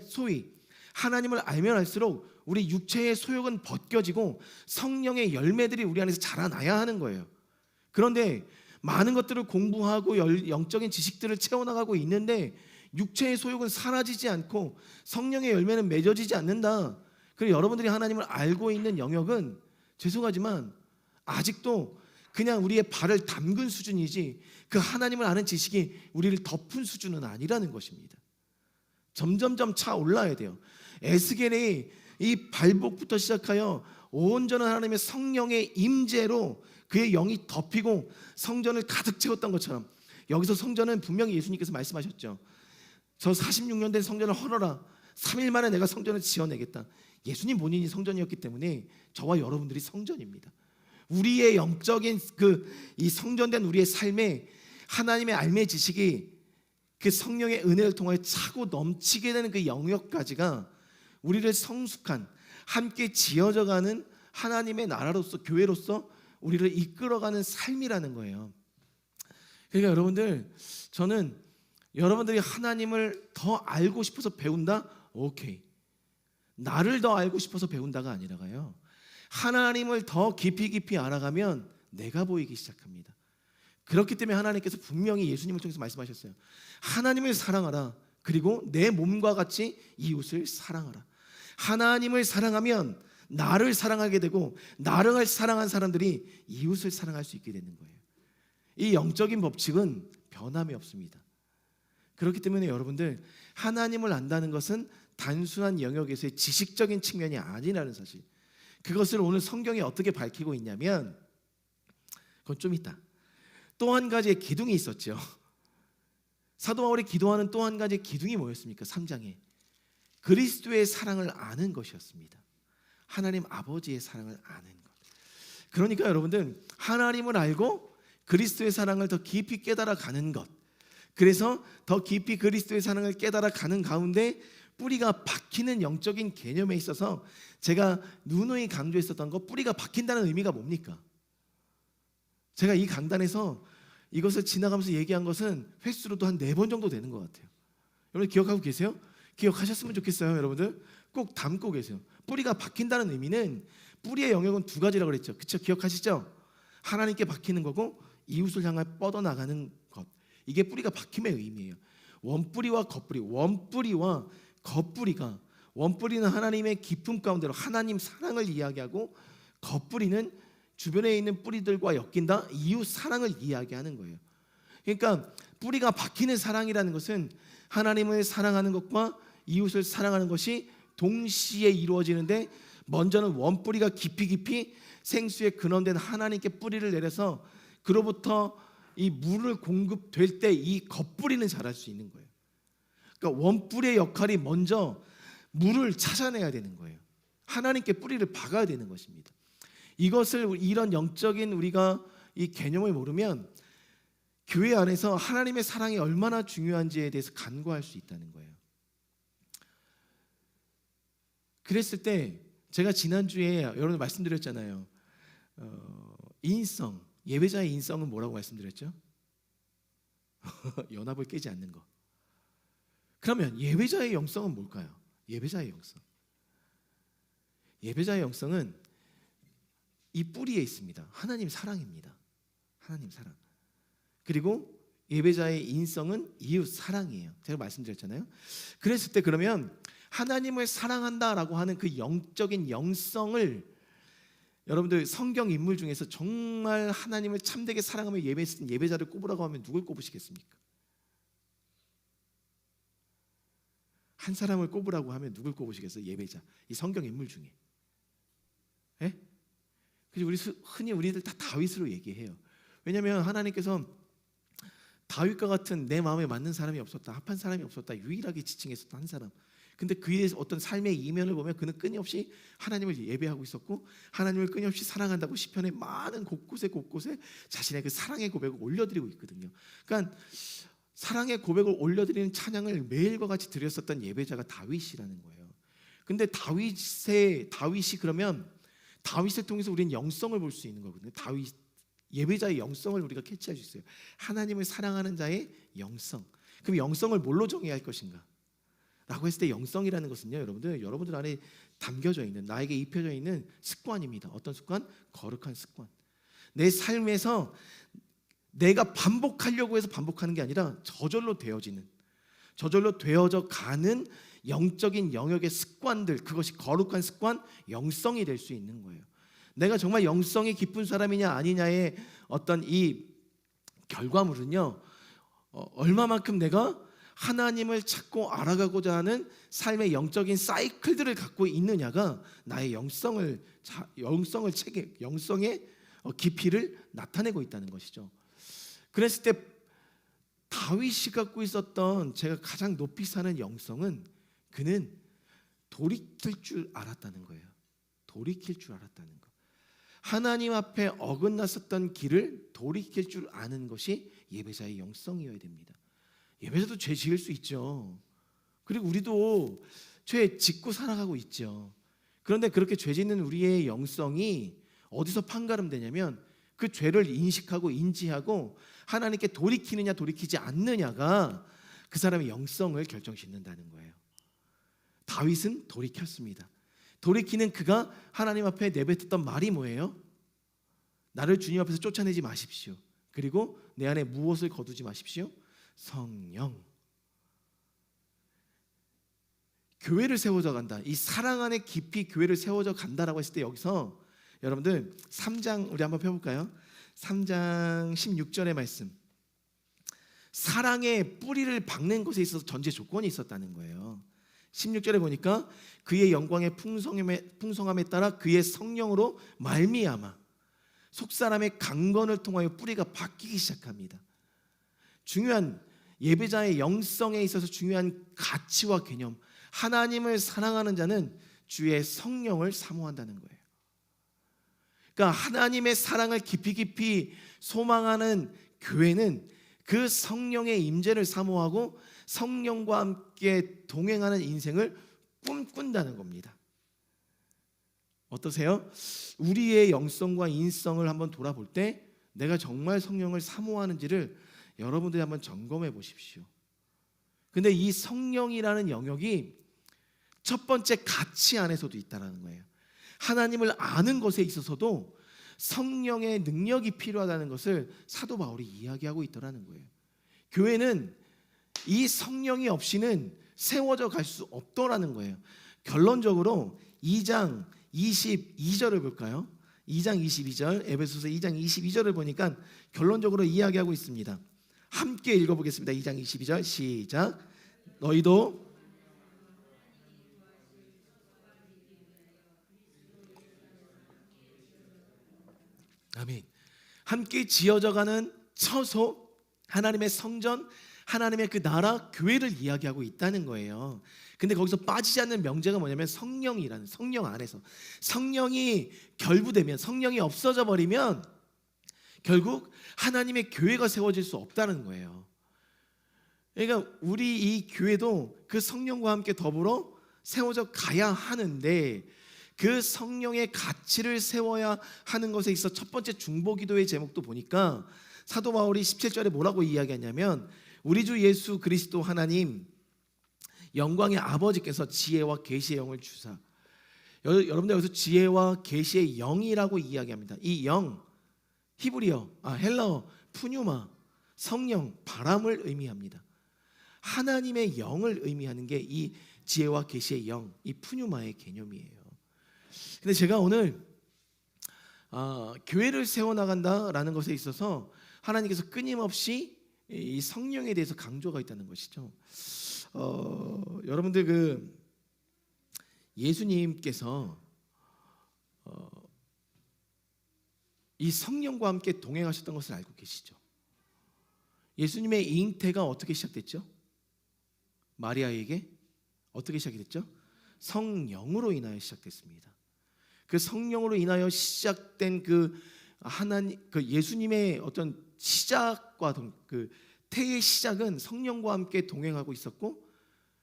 소위 하나님을 알면 알수록 우리 육체의 소욕은 벗겨지고 성령의 열매들이 우리 안에서 자라나야 하는 거예요. 그런데 많은 것들을 공부하고 영적인 지식들을 채워나가고 있는데 육체의 소욕은 사라지지 않고 성령의 열매는 맺어지지 않는다. 그리고 여러분들이 하나님을 알고 있는 영역은 죄송하지만 아직도 그냥 우리의 발을 담근 수준이지 그 하나님을 아는 지식이 우리를 덮은 수준은 아니라는 것입니다. 점점점 차올라야 돼요. 에스겔이 이 발복부터 시작하여 온전한 하나님의 성령의 임재로 그의 영이 덮이고 성전을 가득 채웠던 것처럼, 여기서 성전은 분명히 예수님께서 말씀하셨죠. 저 46년 된 성전을 헐어라. 3일 만에 내가 성전을 지어내겠다. 예수님 본인이 성전이었기 때문에 저와 여러분들이 성전입니다. 우리의 영적인 이 성전된 우리의 삶에 하나님의 알매 지식이 그 성령의 은혜를 통하여 차고 넘치게 되는 그 영역까지가 우리를 성숙한, 함께 지어져가는 하나님의 나라로서, 교회로서 우리를 이끌어가는 삶이라는 거예요. 그러니까 여러분들, 저는 여러분들이 하나님을 더 알고 싶어서 배운다? 오케이. 나를 더 알고 싶어서 배운다가 아니라가요, 하나님을 더 깊이 알아가면 내가 보이기 시작합니다. 그렇기 때문에 하나님께서 분명히 예수님을 통해서 말씀하셨어요. 하나님을 사랑하라. 그리고 내 몸과 같이 이웃을 사랑하라. 하나님을 사랑하면 나를 사랑하게 되고, 나를 사랑한 사람들이 이웃을 사랑할 수 있게 되는 거예요. 이 영적인 법칙은 변함이 없습니다. 그렇기 때문에 여러분들, 하나님을 안다는 것은 단순한 영역에서의 지식적인 측면이 아니라는 사실, 그것을 오늘 성경이 어떻게 밝히고 있냐면, 그건 좀 이따 또 한 가지의 기둥이 있었죠. 사도 바울이 기도하는 또 한 가지 기둥이 뭐였습니까? 3장에 그리스도의 사랑을 아는 것이었습니다. 하나님 아버지의 사랑을 아는 것. 그러니까 여러분들 하나님을 알고 그리스도의 사랑을 더 깊이 깨달아 가는 것. 그래서 더 깊이 그리스도의 사랑을 깨달아 가는 가운데 뿌리가 박히는 영적인 개념에 있어서 제가 누누이 강조했었던 거, 뿌리가 박힌다는 의미가 뭡니까? 제가 이 강단에서 이것을 지나가면서 얘기한 것은 횟수로도 한 4번 정도 되는 것 같아요. 여러분 기억하고 계세요? 기억하셨으면 좋겠어요. 여러분들 꼭 담고 계세요. 뿌리가 박힌다는 의미는 뿌리의 영역은 2가지라고 그랬죠. 그렇죠? 기억하시죠? 하나님께 박히는 거고 이웃을 향해 뻗어나가는 것. 이게 뿌리가 박힘의 의미예요. 원뿌리와 겉뿌리, 원뿌리와 겉뿌리가, 원뿌리는 하나님의 깊음 가운데로 하나님 사랑을 이야기하고, 겉뿌리는 주변에 있는 뿌리들과 엮인다, 이웃 사랑을 이야기하는 거예요. 그러니까 뿌리가 박히는 사랑이라는 것은 하나님을 사랑하는 것과 이웃을 사랑하는 것이 동시에 이루어지는데, 먼저는 원뿌리가 깊이 생수에 근원된 하나님께 뿌리를 내려서 그로부터 이 물을 공급될 때 이 겉뿌리는 자랄 수 있는 거예요. 그러니까 원뿌리의 역할이 먼저 물을 찾아내야 되는 거예요. 하나님께 뿌리를 박아야 되는 것입니다. 이것을, 이런 영적인 우리가 이 개념을 모르면 교회 안에서 하나님의 사랑이 얼마나 중요한지에 대해서 간과할 수 있다는 거예요. 그랬을 때 제가 지난주에 여러분 말씀드렸잖아요. 인성, 예배자의 인성은 뭐라고 말씀드렸죠? 연합을 깨지 않는 것. 그러면 예배자의 영성은 뭘까요? 예배자의 영성. 예배자의 영성은 이 뿌리에 있습니다. 하나님 사랑입니다. 하나님 사랑. 그리고 예배자의 인성은 이웃 사랑이에요. 제가 말씀드렸잖아요. 그랬을 때 그러면 하나님을 사랑한다라고 하는 그 영적인 영성을, 여러분들 성경 인물 중에서 정말 하나님을 참되게 사랑하며 예배했던 예배자를 꼽으라고 하면 누굴 꼽으시겠습니까? 한 사람을 꼽으라고 하면 누굴 꼽으시겠어요? 예배자, 이 성경 인물 중에. 예? 그리고 흔히 우리들 다 다윗으로 얘기해요. 왜냐하면 하나님께서 다윗과 같은 내 마음에 맞는 사람이 없었다, 합한 사람이 없었다, 유일하게 지칭했었던 한 사람. 근데 그의 어떤 삶의 이면을 보면 그는 끊임없이 하나님을 예배하고 있었고 하나님을 끊임없이 사랑한다고 시편의 많은 곳곳에 자신의 그 사랑의 고백을 올려드리고 있거든요. 그러니까 사랑의 고백을 올려드리는 찬양을 매일과 같이 드렸었던 예배자가 다윗이라는 거예요. 근데 다윗이 그러면 다윗을 통해서 우리는 영성을 볼 수 있는 거거든요. 다윗 예배자의 영성을 우리가 캐치할 수 있어요. 하나님을 사랑하는 자의 영성. 그럼 영성을 뭘로 정의할 것인가? 라고 했을 때 영성이라는 것은요, 여러분들 안에 담겨져 있는, 나에게 입혀져 있는 습관입니다. 어떤 습관? 거룩한 습관. 내 삶에서 내가 반복하려고 해서 반복하는 게 아니라 저절로 되어져 가는 영적인 영역의 습관들, 그것이 거룩한 습관, 영성이 될 수 있는 거예요. 내가 정말 영성이 깊은 사람이냐 아니냐의 어떤 이 결과물은요, 얼마만큼 내가 하나님을 찾고 알아가고자 하는 삶의 영적인 사이클들을 갖고 있느냐가 나의 영성의 깊이를 나타내고 있다는 것이죠. 그랬을 때 다윗이 갖고 있었던 제가 가장 높이 사는 영성은, 그는 돌이킬 줄 알았다는 거예요. 돌이킬 줄 알았다는 거. 하나님 앞에 어긋났었던 길을 돌이킬 줄 아는 것이 예배자의 영성이어야 됩니다. 예배자도 죄 지을 수 있죠. 그리고 우리도 죄 짓고 살아가고 있죠. 그런데 그렇게 죄 짓는 우리의 영성이 어디서 판가름되냐면 그 죄를 인식하고 인지하고 하나님께 돌이키느냐 돌이키지 않느냐가 그 사람의 영성을 결정짓는다는 거예요. 다윗은 돌이켰습니다. 돌이키는 그가 하나님 앞에 내뱉었던 말이 뭐예요? 나를 주님 앞에서 쫓아내지 마십시오. 그리고 내 안에 무엇을 거두지 마십시오? 성령. 교회를 세워져 간다. 이 사랑 안에 깊이 교회를 세워져 간다라고 했을 때 여기서 여러분들 3장 우리 한번 펴볼까요? 3장 16절의 말씀. 사랑의 뿌리를 박는 것에 있어서 전제 조건이 있었다는 거예요. 16절에 보니까 그의 영광의 풍성함에 따라 그의 성령으로 말미암아 속사람의 강건을 통하여 뿌리가 바뀌기 시작합니다. 중요한 예배자의 영성에 있어서 중요한 가치와 개념, 하나님을 사랑하는 자는 주의 성령을 사모한다는 거예요. 그러니까 하나님의 사랑을 깊이 소망하는 교회는 그 성령의 임재를 사모하고 성령과 함께 동행하는 인생을 꿈꾼다는 겁니다. 어떠세요? 우리의 영성과 인성을 한번 돌아볼 때 내가 정말 성령을 사모하는지를 여러분들이 한번 점검해 보십시오. 근데 이 성령이라는 영역이 첫 번째 가치 안에서도 있다는 거예요. 하나님을 아는 것에 있어서도 성령의 능력이 필요하다는 것을 사도 바울이 이야기하고 있더라는 거예요. 교회는 이 성령이 없이는 세워져 갈 수 없더라는 거예요. 결론적으로 2장 22절을 볼까요? 2장 22절, 에베소서 2장 22절을 보니까 결론적으로 이야기하고 있습니다. 함께 읽어보겠습니다. 2장 22절 시작. 너희도 아멘. 함께 지어져가는 처소, 하나님의 성전, 하나님의 그 나라, 교회를 이야기하고 있다는 거예요. 근데 거기서 빠지지 않는 명제가 뭐냐면 성령이라는, 성령 안에서 성령이 결부되면, 성령이 없어져 버리면 결국 하나님의 교회가 세워질 수 없다는 거예요. 그러니까 우리 이 교회도 그 성령과 함께 더불어 세워져 가야 하는데 그 성령의 가치를 세워야 하는 것에 있어 첫 번째 중보기도의 제목도 보니까 사도 바울이 17절에 뭐라고 이야기하냐면 우리 주 예수 그리스도 하나님 영광의 아버지께서 지혜와 계시의 영을 주사. 여러분들 여기서 지혜와 계시의 영이라고 이야기합니다. 이 영, 히브리어, 헬라어, 푸뉴마, 성령, 바람을 의미합니다. 하나님의 영을 의미하는 게 이 지혜와 계시의 영, 이 푸뉴마의 개념이에요. 근데 제가 오늘 교회를 세워나간다라는 것에 있어서 하나님께서 끊임없이 이 성령에 대해서 강조가 있다는 것이죠. 여러분들 그 예수님께서 이 성령과 함께 동행하셨던 것을 알고 계시죠? 예수님의 잉태가 어떻게 시작됐죠? 마리아에게 어떻게 시작이 됐죠? 성령으로 인하여 시작됐습니다. 그 성령으로 인하여 시작된 그 하나님, 그 예수님의 어떤 시작과 그 태의 시작은 성령과 함께 동행하고 있었고,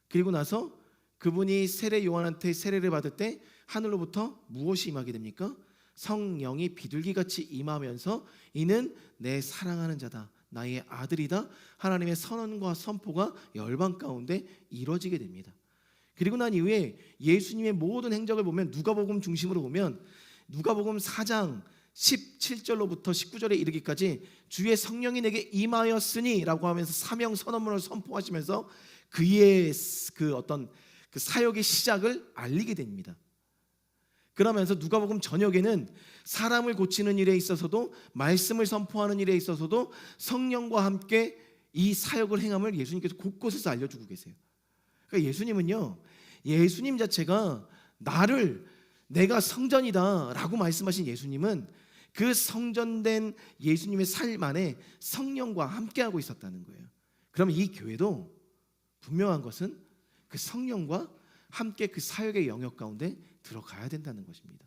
그리고 나서 그분이 세례 요한한테 세례를 받을 때 하늘로부터 무엇이 임하게 됩니까? 성령이 비둘기같이 임하면서 이는 내 사랑하는 자다, 나의 아들이다, 하나님의 선언과 선포가 열방 가운데 이루어지게 됩니다. 그리고 난 이후에 예수님의 모든 행적을 보면 누가복음 중심으로 보면 누가복음 4장 17절로부터 19절에 이르기까지 주의 성령이 내게 임하였으니 라고 하면서 사명 선언문을 선포하시면서 그의 그 어떤 그 사역의 시작을 알리게 됩니다. 그러면서 누가복음 저녁에는 사람을 고치는 일에 있어서도 말씀을 선포하는 일에 있어서도 성령과 함께 이 사역을 행함을 예수님께서 곳곳에서 알려주고 계세요. 그러니까 예수님은요, 예수님 자체가 내가 성전이다 라고 말씀하신 예수님은 그 성전된 예수님의 삶 안에 성령과 함께하고 있었다는 거예요. 그럼 이 교회도 분명한 것은 그 성령과 함께 그 사역의 영역 가운데 들어가야 된다는 것입니다.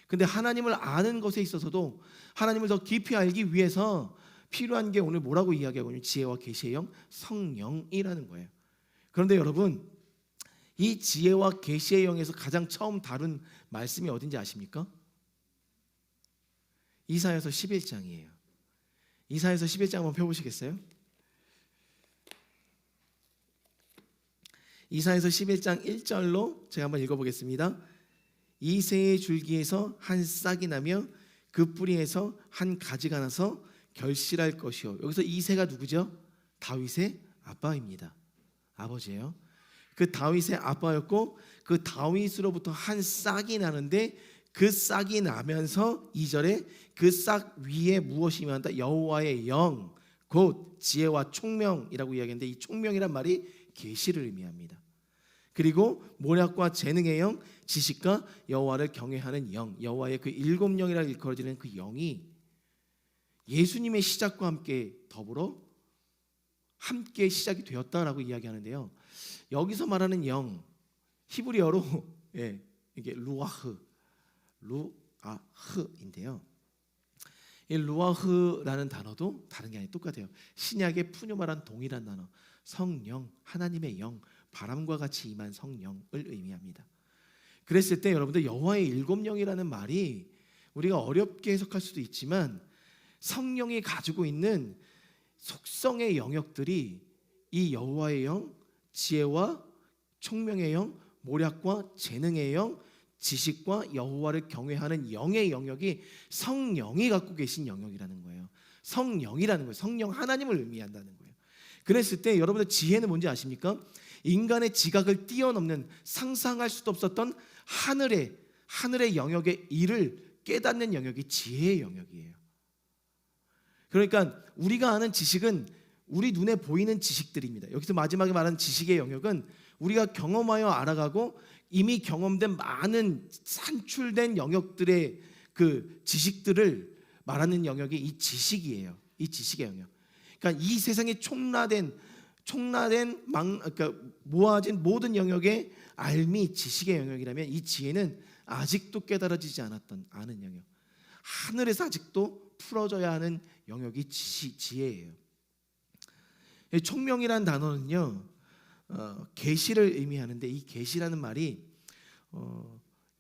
근데 하나님을 아는 것에 있어서도 하나님을 더 깊이 알기 위해서 필요한 게 오늘 뭐라고 이야기하고 있냐면 지혜와 계시의 영, 성령이라는 거예요. 그런데 여러분, 이 지혜와 계시의 영에서 가장 처음 다룬 말씀이 어딘지 아십니까? 이사야서 11장이에요. 이사야서 11장 한번 펴보시겠어요? 이사야서 11장 1절로 제가 한번 읽어보겠습니다. 이새의 줄기에서 한 싹이 나며 그 뿌리에서 한 가지가 나서 결실할 것이요. 여기서 이새가 누구죠? 다윗의 아빠입니다. 아버지예요. 그 다윗의 아빠였고 그 다윗으로부터 한 싹이 나는데 그 싹이 나면서 2절에 그 싹 위에 무엇이 임한다? 여호와의 영, 곧 지혜와 총명이라고 이야기하는데 이 총명이란 말이 계시를 의미합니다. 그리고 모략과 재능의 영, 지식과 여호와를 경외하는 영, 여호와의 그 일곱 영이라 일컬어지는 그 영이 예수님의 시작과 함께 더불어 함께 시작이 되었다라고 이야기하는데요. 여기서 말하는 영, 히브리어로 이게 루아흐인데요. 이 루아흐라는 단어도 다른 게 아니라 똑같아요. 신약의 푸뉴마란 동일한 단어, 성령, 하나님의 영, 바람과 같이 임한 성령을 의미합니다. 그랬을 때 여러분들 여호와의 일곱 영이라는 말이 우리가 어렵게 해석할 수도 있지만 성령이 가지고 있는 속성의 영역들이 이 여호와의 영, 지혜와 총명의 영, 모략과 재능의 영, 지식과 여호와를 경외하는 영의 영역이 성령이 갖고 계신 영역이라는 거예요. 성령이라는 거예요. 성령 하나님을 의미한다는 거예요. 그랬을 때 여러분들 지혜는 뭔지 아십니까? 인간의 지각을 뛰어넘는 상상할 수도 없었던 하늘의 영역의 일을 깨닫는 영역이 지혜의 영역이에요. 그러니까 우리가 아는 지식은 우리 눈에 보이는 지식들입니다. 여기서 마지막에 말하는 지식의 영역은 우리가 경험하여 알아가고 이미 경험된 많은 산출된 영역들의 그 지식들을 말하는 영역이 이 지식이에요. 이 지식의 영역. 그러니까 이 세상에 그러니까 모아진 모든 영역의 알미 지식의 영역이라면 이 지혜는 아직도 깨달아지지 않았던 아는 영역. 하늘에서 아직도 풀어져야 하는 영역이 지혜예요. 총명이라는 단어는요, 계시를 의미하는데 이 계시라는 말이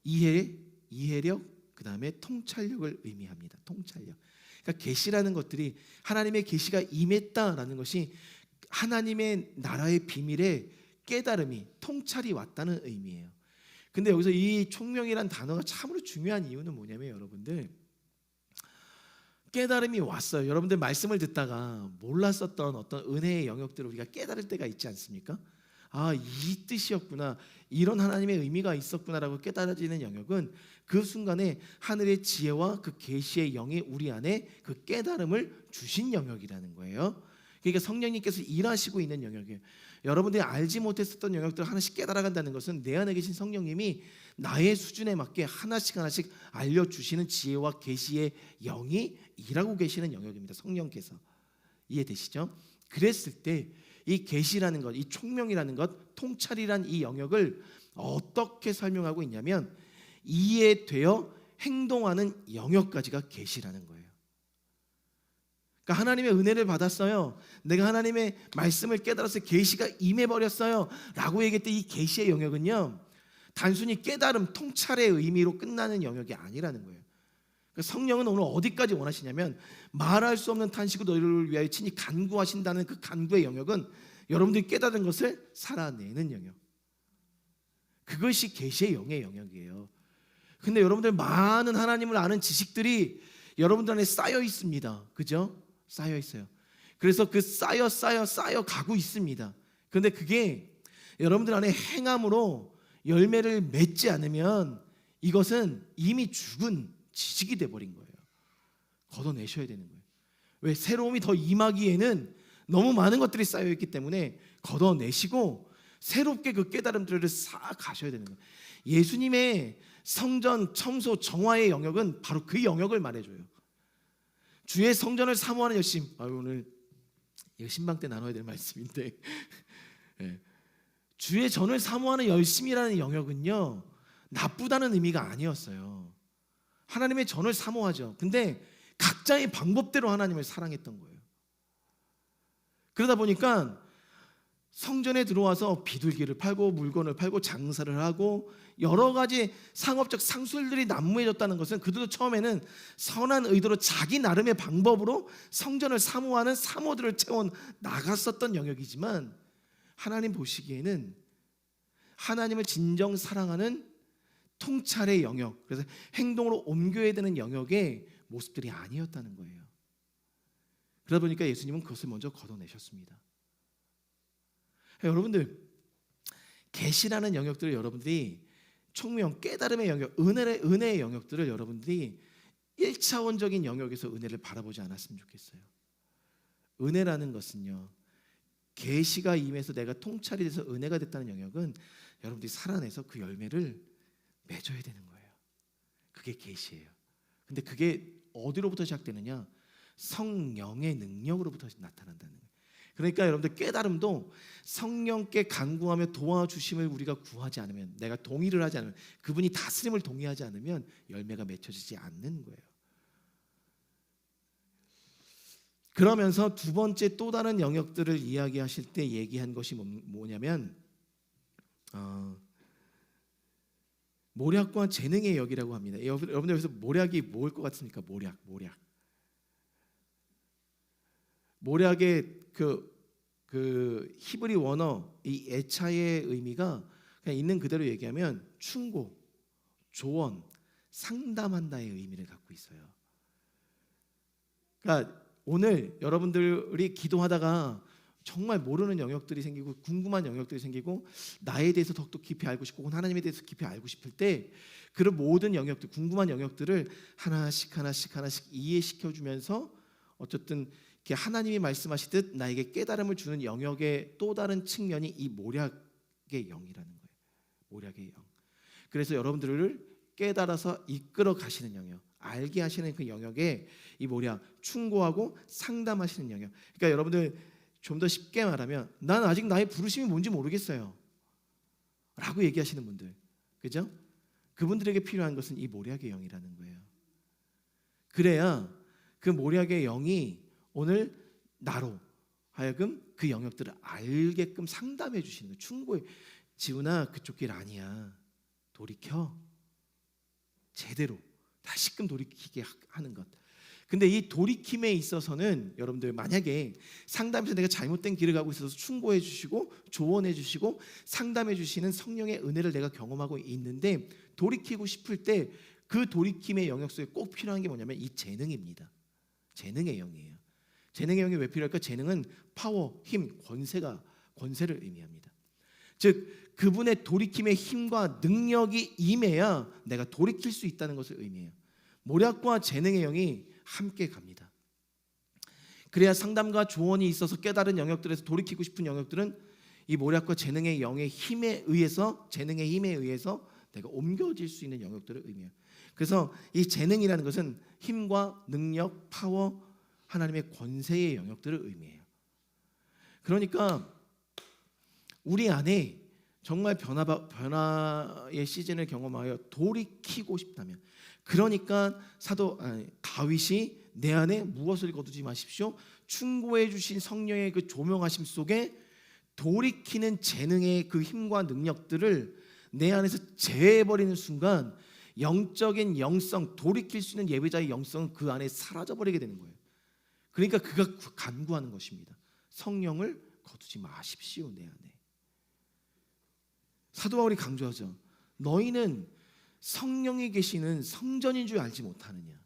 이해력, 그 다음에 통찰력을 의미합니다. 통찰력. 그러니까 계시라는 것들이 하나님의 계시가 임했다라는 것이 하나님의 나라의 비밀에 깨달음이 통찰이 왔다는 의미예요. 근데 여기서 이 총명이라는 단어가 참으로 중요한 이유는 뭐냐면 여러분들 깨달음이 왔어요. 여러분들 말씀을 듣다가 몰랐었던 어떤 은혜의 영역들을 우리가 깨달을 때가 있지 않습니까? 아, 이 뜻이었구나, 이런 하나님의 의미가 있었구나라고 깨달아지는 영역은 그 순간에 하늘의 지혜와 그 계시의 영이 우리 안에 그 깨달음을 주신 영역이라는 거예요. 그러니까 성령님께서 일하시고 있는 영역이에요. 여러분들이 알지 못했었던 영역들을 하나씩 깨달아간다는 것은 내 안에 계신 성령님이 나의 수준에 맞게 하나씩 알려주시는 지혜와 계시의 영이 일하고 계시는 영역입니다. 성령께서. 이해되시죠? 그랬을 때 이 계시라는 것, 이 총명이라는 것, 통찰이란 이 영역을 어떻게 설명하고 있냐면 이해되어 행동하는 영역까지가 계시라는 거예요. 그러니까 하나님의 은혜를 받았어요. 내가 하나님의 말씀을 깨달아서 계시가 임해버렸어요 라고 얘기할 때 이 계시의 영역은요, 단순히 깨달음, 통찰의 의미로 끝나는 영역이 아니라는 거예요. 그러니까 성령은 오늘 어디까지 원하시냐면 말할 수 없는 탄식으로 너희를 위하여 친히 간구하신다는 그 간구의 영역은 여러분들이 깨달은 것을 살아내는 영역, 그것이 계시의 영의 영역이에요. 근데 여러분들 많은 하나님을 아는 지식들이 여러분들 안에 쌓여 있습니다. 그죠? 쌓여 있어요. 그래서 그 쌓여 가고 있습니다. 그런데 그게 여러분들 안에 행함으로 열매를 맺지 않으면 이것은 이미 죽은 지식이 돼버린 거예요. 걷어내셔야 되는 거예요. 왜? 새로움이 더 임하기에는 너무 많은 것들이 쌓여있기 때문에 걷어내시고 새롭게 그 깨달음들을 쌓아 가셔야 되는 거예요. 예수님의 성전, 청소, 정화의 영역은 바로 그 영역을 말해줘요. 주의 성전을 사모하는 열심. 오늘 이거 신방 때 나눠야 될 말씀인데 네. 주의 전을 사모하는 열심이라는 영역은요, 나쁘다는 의미가 아니었어요. 하나님의 전을 사모하죠. 근데 각자의 방법대로 하나님을 사랑했던 거예요. 그러다 보니까 성전에 들어와서 비둘기를 팔고 물건을 팔고 장사를 하고 여러 가지 상업적 상술들이 난무해졌다는 것은 그들도 처음에는 선한 의도로 자기 나름의 방법으로 성전을 사모하는 사모들을 채워 나갔었던 영역이지만 하나님 보시기에는 하나님을 진정 사랑하는 통찰의 영역, 그래서 행동으로 옮겨야 되는 영역의 모습들이 아니었다는 거예요. 그러다 보니까 예수님은 그것을 먼저 걷어내셨습니다. 여러분들, 계시라는 영역들을 여러분들이 총명, 깨달음의 영역, 은혜의 영역들을 여러분들이 1차원적인 영역에서 은혜를 바라보지 않았으면 좋겠어요. 은혜라는 것은요, 계시가 임해서 내가 통찰이 돼서 은혜가 됐다는 영역은 여러분들이 살아내서 그 열매를 맺어야 되는 거예요. 그게 계시예요. 근데 그게 어디로부터 시작되느냐? 성령의 능력으로부터 나타난다는 거예요. 그러니까 여러분들 깨달음도 성령께 간구하며 도와주심을 우리가 구하지 않으면, 내가 동의를 하지 않으면, 그분이 다스림을 동의하지 않으면 열매가 맺혀지지 않는 거예요. 그러면서 두 번째 또 다른 영역들을 이야기하실 때 얘기한 것이 뭐냐면 모략과 재능의 영이라고 합니다. 여러분들 여기서 모략이 뭘 것 같습니까? 모략의 그 히브리 원어 이 에차의 의미가 그냥 있는 그대로 얘기하면 충고, 조언, 상담한다의 의미를 갖고 있어요. 그러니까 오늘 여러분들이 기도하다가 정말 모르는 영역들이 생기고 궁금한 영역들이 생기고 나에 대해서 더욱더 깊이 알고 싶고 하나님에 대해서 깊이 알고 싶을 때 그런 모든 영역들, 궁금한 영역들을 하나씩 이해시켜주면서 어쨌든 이렇게 하나님이 말씀하시듯 나에게 깨달음을 주는 영역의 또 다른 측면이 이 모략의 영이라는 거예요. 모략의 영. 그래서 여러분들을 깨달아서 이끌어 가시는 영역, 알게 하시는 그 영역에 이 모략, 충고하고 상담하시는 영역. 그러니까 여러분들 좀 더 쉽게 말하면 난 아직 나의 부르심이 뭔지 모르겠어요 라고 얘기하시는 분들, 그죠? 그분들에게 필요한 것은 이 모략의 영이라는 거예요. 그래야 그 모략의 영이 오늘 나로 하여금 그 영역들을 알게끔 상담해 주시는 거예요. 충고해. 지훈아, 그쪽 길 아니야. 돌이켜. 제대로 다시금 돌이키게 하는 것. 근데 이 돌이킴에 있어서는 여러분들 만약에 상담에서 내가 잘못된 길을 가고 있어서 충고해 주시고 조언해 주시고 상담해 주시는 성령의 은혜를 내가 경험하고 있는데 돌이키고 싶을 때 그 돌이킴의 영역 속에 꼭 필요한 게 뭐냐면 이 재능입니다. 재능의 영이에요. 재능의 영이 왜 필요할까? 재능은 파워, 힘, 권세를 의미합니다. 즉 그분의 돌이킴의 힘과 능력이 임해야 내가 돌이킬 수 있다는 것을 의미해요. 모략과 재능의 영이 함께 갑니다. 그래야 상담과 조언이 있어서 깨달은 영역들에서 돌이키고 싶은 영역들은 이 모략과 재능의 영의 힘에 의해서, 재능의 힘에 의해서 내가 옮겨질 수 있는 영역들을 의미해요. 그래서 이 재능이라는 것은 힘과 능력, 파워, 하나님의 권세의 영역들을 의미해요. 그러니까 우리 안에 정말 변화의 시즌을 경험하여 돌이키고 싶다면, 그러니까 다윗이 내 안에 무엇을 거두지 마십시오. 충고해 주신 성령의 그 조명하심 속에 돌이키는 재능의 그 힘과 능력들을 내 안에서 제해버리는 순간 영적인 영성, 돌이킬 수 있는 예배자의 영성은 그 안에 사라져버리게 되는 거예요. 그러니까 그가 간구하는 것입니다. 성령을 거두지 마십시오 내 안에. 사도 바울이 강조하죠. 너희는 성령이 계시는 성전인 줄 알지 못하느냐.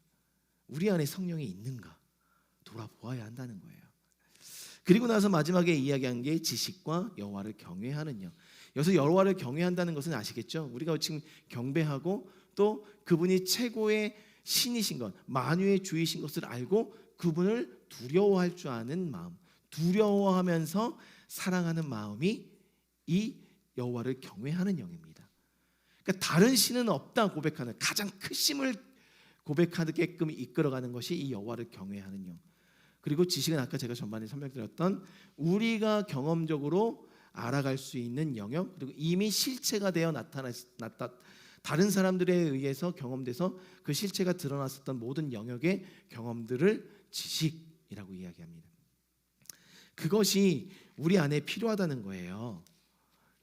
우리 안에 성령이 있는가 돌아보아야 한다는 거예요. 그리고 나서 마지막에 이야기한 게 지식과 여호와를 경외하는 영. 여기서 여호와를 경외한다는 것은 아시겠죠? 우리가 지금 경배하고 또 그분이 최고의 신이신 것, 만유의 주이신 것을 알고 그분을 두려워할 줄 아는 마음, 두려워하면서 사랑하는 마음이 이 여호와를 경외하는 영입니다. 그러니까 다른 신은 없다 고백하는, 가장 크심을 고백하게끔 이끌어가는 것이 이 여호와를 경외하는 영. 그리고 지식은 아까 제가 전반에 설명드렸던 우리가 경험적으로 알아갈 수 있는 영역, 그리고 이미 실체가 되어 나타났다. 다른 사람들에 의해서 경험돼서 그 실체가 드러났었던 모든 영역의 경험들을 지식이라고 이야기합니다. 그것이 우리 안에 필요하다는 거예요.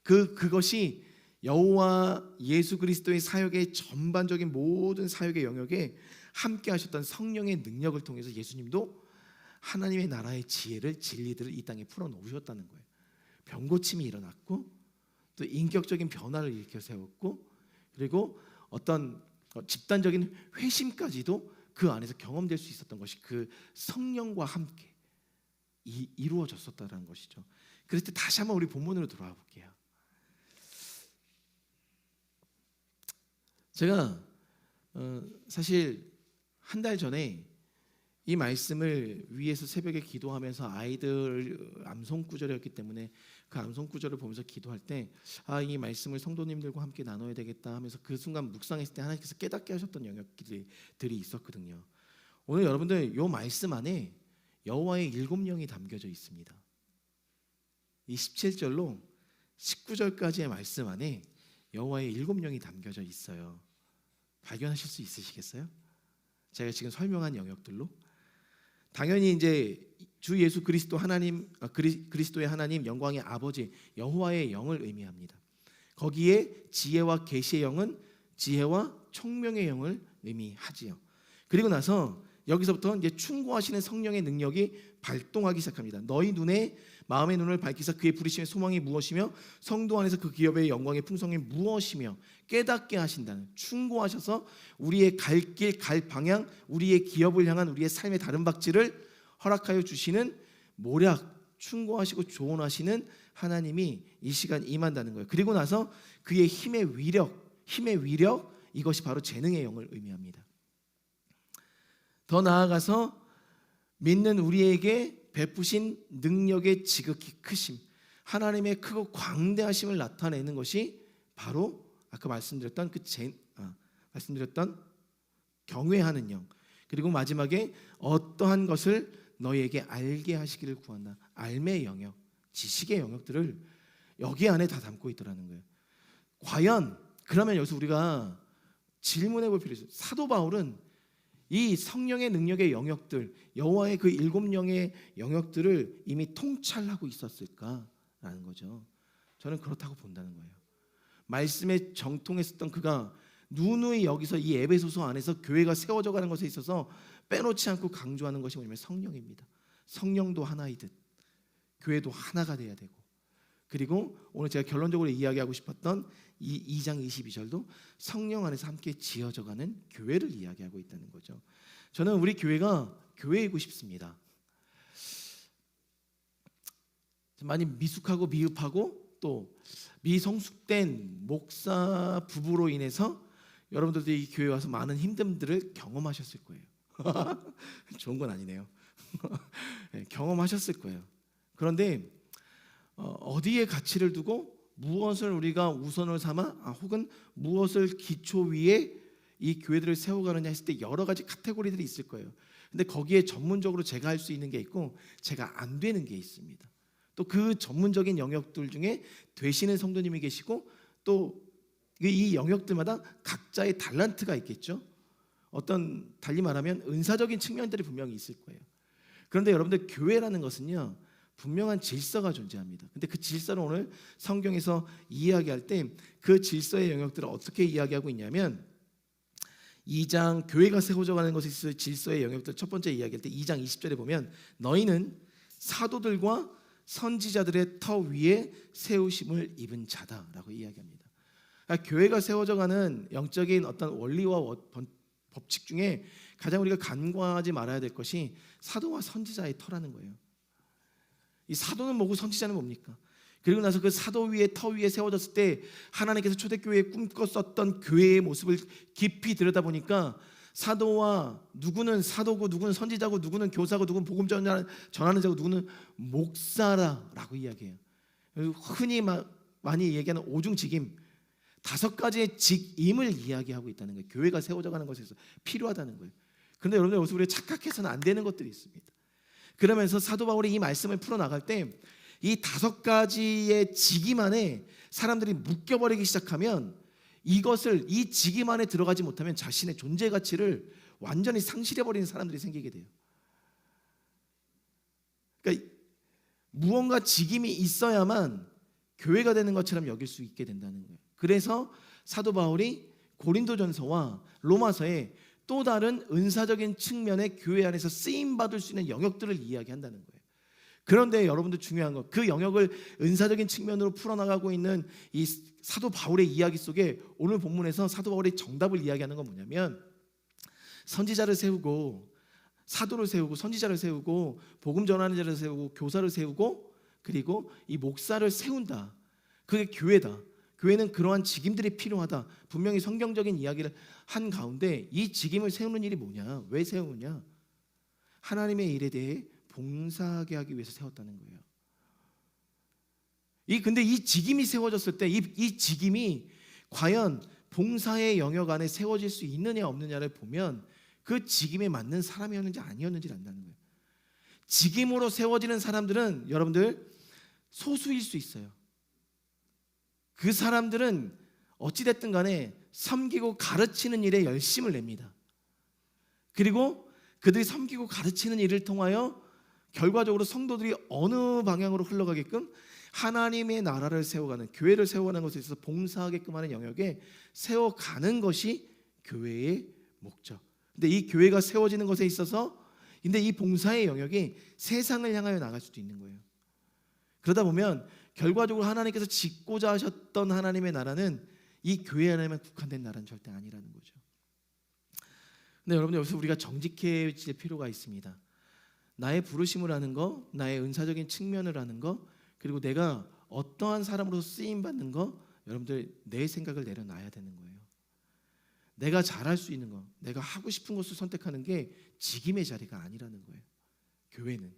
그것이 여호와 예수 그리스도의 사역의 전반적인 모든 사역의 영역에 함께 하셨던 성령의 능력을 통해서 예수님도 하나님의 나라의 지혜를, 진리들을 이 땅에 풀어놓으셨다는 거예요. 병고침이 일어났고 또 인격적인 변화를 일으켜 세웠고, 그리고 어떤 집단적인 회심까지도 그 안에서 경험될 수 있었던 것이 그 성령과 함께 이루어졌었다는 것이죠. 그래서 다시 한번 우리 본문으로 돌아와 볼게요. 제가 사실 한 달 전에 이 말씀을 위에서 새벽에 기도하면서 아이들 암송 구절이었기 때문에 그 암송 구절을 보면서 기도할 때 이 말씀을 성도님들과 함께 나눠야 되겠다 하면서 그 순간 묵상했을 때 하나님께서 깨닫게 하셨던 영역들이 있었거든요. 오늘 여러분들 이 말씀 안에 여호와의 7영이 담겨져 있습니다. 이 17절로 19절까지의 말씀 안에 여호와의 7영이 담겨져 있어요. 발견하실 수 있으시겠어요? 제가 지금 설명한 영역들로 당연히 이제 주 예수 그리스도 하나님, 그리스도의 하나님 영광의 아버지 여호와의 영을 의미합니다. 거기에 지혜와 계시의 영은 지혜와 총명의 영을 의미하지요. 그리고 나서 여기서부터 이제 충고하시는 성령의 능력이 발동하기 시작합니다. 너희 눈에 마음의 눈을 밝히사 그의 부르심의 소망이 무엇이며 성도 안에서 그 기업의 영광의 풍성이 무엇이며 깨닫게 하신다는, 충고하셔서 우리의 갈 길, 갈 방향, 우리의 기업을 향한 우리의 삶의 다른 박질을 허락하여 주시는 모략, 충고하시고 조언하시는 하나님이 이 시간 임한다는 거예요. 그리고 나서 그의 힘의 위력, 이것이 바로 재능의 영을 의미합니다. 더 나아가서 믿는 우리에게 베푸신 능력의 지극히 크심, 하나님의 크고 광대하심을 나타내는 것이 바로 아까 말씀드렸던 말씀드렸던 경외하는 영, 그리고 마지막에 어떠한 것을 너희에게 알게 하시기를 구한다. 알의 영역, 지식의 영역들을 여기 안에 다 담고 있더라는 거예요. 과연 그러면 여기서 우리가 질문해 볼 필요가 있어요. 사도 바울은 이 성령의 능력의 영역들, 여호와의 그 7영의 영역들을 이미 통찰하고 있었을까라는 거죠. 저는 그렇다고 본다는 거예요. 말씀에 정통했었던 그가 누누이 여기서 이 에베소서 안에서 교회가 세워져 가는 것에 있어서 빼놓지 않고 강조하는 것이 뭐냐면 성령입니다. 성령도 하나이듯 교회도 하나가 돼야 되고, 그리고 오늘 제가 결론적으로 이야기하고 싶었던 이 2장 22절도 성령 안에서 함께 지어져가는 교회를 이야기하고 있다는 거죠. 저는 우리 교회가 교회이고 싶습니다. 많이 미숙하고 미흡하고 또 미성숙된 목사 부부로 인해서 여러분들도 이 교회에 와서 많은 힘듦들을 경험하셨을 거예요. 좋은 건 아니네요. 경험하셨을 거예요. 그런데 어디에 가치를 두고 무엇을 우리가 우선을 삼아 혹은 무엇을 기초 위에 이 교회들을 세워가느냐 했을 때 여러 가지 카테고리들이 있을 거예요. 근데 거기에 전문적으로 제가 할 수 있는 게 있고 제가 안 되는 게 있습니다. 또 그 전문적인 영역들 중에 되시는 성도님이 계시고 또 이 영역들마다 각자의 달란트가 있겠죠. 어떤 달리 말하면 은사적인 측면들이 분명히 있을 거예요. 그런데 여러분들 교회라는 것은요 분명한 질서가 존재합니다. 근데 그 질서를 오늘 성경에서 이야기할 때 그 질서의 영역들을 어떻게 이야기하고 있냐면 2장 교회가 세워져 가는 것에 있어서 질서의 영역들 첫 번째 이야기할 때 2장 20절에 보면 너희는 사도들과 선지자들의 터 위에 세우심을 입은 자다라고 이야기합니다. 그러니까 교회가 세워져 가는 영적인 어떤 원리와 법칙 중에 가장 우리가 간과하지 말아야 될 것이 사도와 선지자의 터라는 거예요. 이 사도는 뭐고 선지자는 뭡니까? 그리고 나서 그 사도 위에 터 위에 세워졌을 때 하나님께서 초대교회에 꿈꿨었던 교회의 모습을 깊이 들여다보니까 사도와 누구는 사도고 누구는 선지자고 누구는 교사고 누구는 복음 전하는 자고 누구는 목사라고 이야기해요. 흔히 많이 얘기하는 오중직임 5가지의 직임을 이야기하고 있다는 거예요. 교회가 세워져 가는 것에서 필요하다는 거예요. 그런데 여러분들 여기서 우리가 착각해서는 안 되는 것들이 있습니다. 그러면서 사도 바울이 이 말씀을 풀어나갈 때 이 5가지의 직임 안에 사람들이 묶여버리기 시작하면 이것을 이 직임 안에 들어가지 못하면 자신의 존재 가치를 완전히 상실해버리는 사람들이 생기게 돼요. 그러니까 무언가 직임이 있어야만 교회가 되는 것처럼 여길 수 있게 된다는 거예요. 그래서 사도 바울이 고린도전서와 로마서에 또 다른 은사적인 측면의 교회 안에서 쓰임받을 수 있는 영역들을 이야기한다는 거예요. 그런데 여러분들 중요한 건 그 영역을 은사적인 측면으로 풀어나가고 있는 이 사도 바울의 이야기 속에 오늘 본문에서 사도 바울의 정답을 이야기하는 건 뭐냐면 선지자를 세우고 사도를 세우고 선지자를 세우고 복음 전하는 자를 세우고 교사를 세우고 그리고 이 목사를 세운다. 그게 교회다. 교회는 그러한 직임들이 필요하다. 분명히 성경적인 이야기를 한 가운데 이 직임을 세우는 일이 뭐냐? 왜 세우느냐? 하나님의 일에 대해 봉사하게 하기 위해서 세웠다는 거예요. 근데 이 직임이 세워졌을 때 이 직임이 과연 봉사의 영역 안에 세워질 수 있느냐 없느냐를 보면 그 직임에 맞는 사람이었는지 아니었는지를 안다는 거예요. 직임으로 세워지는 사람들은 여러분들 소수일 수 있어요. 그 사람들은 어찌됐든 간에 섬기고 가르치는 일에 열심을 냅니다. 그리고 그들이 섬기고 가르치는 일을 통하여 결과적으로 성도들이 어느 방향으로 흘러가게끔 하나님의 나라를 세워가는, 교회를 세워가는 것에 있어서 봉사하게끔 하는 영역에 세워가는 것이 교회의 목적. 근데 이 교회가 세워지는 것에 있어서 근데 이 봉사의 영역이 세상을 향하여 나갈 수도 있는 거예요. 그러다 보면 결과적으로 하나님께서 짓고자 하셨던 하나님의 나라는 이 교회 안에만 국한된 나라는 절대 아니라는 거죠. 근데 여러분들, 여기서 우리가 정직해질 필요가 있습니다. 나의 부르심을 하는 거, 나의 은사적인 측면을 하는 거, 그리고 내가 어떠한 사람으로 쓰임 받는 거, 여러분들 내 생각을 내려놔야 되는 거예요. 내가 잘할 수 있는 거, 내가 하고 싶은 것을 선택하는 게 직임의 자리가 아니라는 거예요. 교회는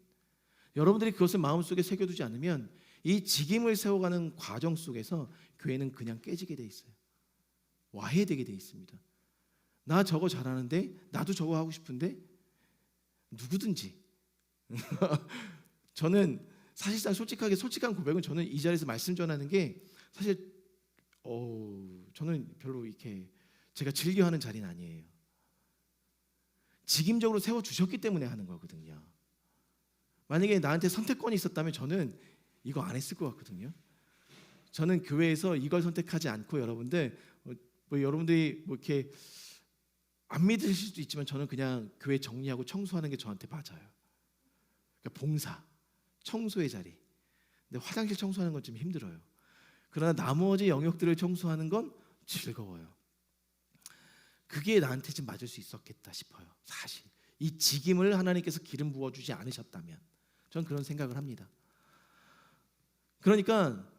여러분들이 그것을 마음속에 새겨두지 않으면 이 직임을 세워가는 과정 속에서 교회는 그냥 깨지게 돼 있어요. 와해되게 돼 있습니다. 나 저거 잘하는데, 나도 저거 하고 싶은데, 누구든지 저는 사실상 솔직한 고백은, 저는 이 자리에서 말씀 전하는 게 사실 저는 별로 이렇게 제가 즐겨하는 자리는 아니에요. 직임적으로 세워주셨기 때문에 하는 거거든요. 만약에 나한테 선택권이 있었다면 저는 이거 안 했을 것 같거든요. 저는 교회에서 이걸 선택하지 않고, 여러분들 여러분들이 이렇게 안 믿으실 수도 있지만 저는 그냥 교회 정리하고 청소하는 게 저한테 맞아요. 그러니까 봉사, 청소의 자리. 근데 화장실 청소하는 건 좀 힘들어요. 그러나 나머지 영역들을 청소하는 건 즐거워요. 그게 나한테 좀 맞을 수 있었겠다 싶어요. 사실 이 직임을 하나님께서 기름 부어주지 않으셨다면 저는 그런 생각을 합니다. 그러니까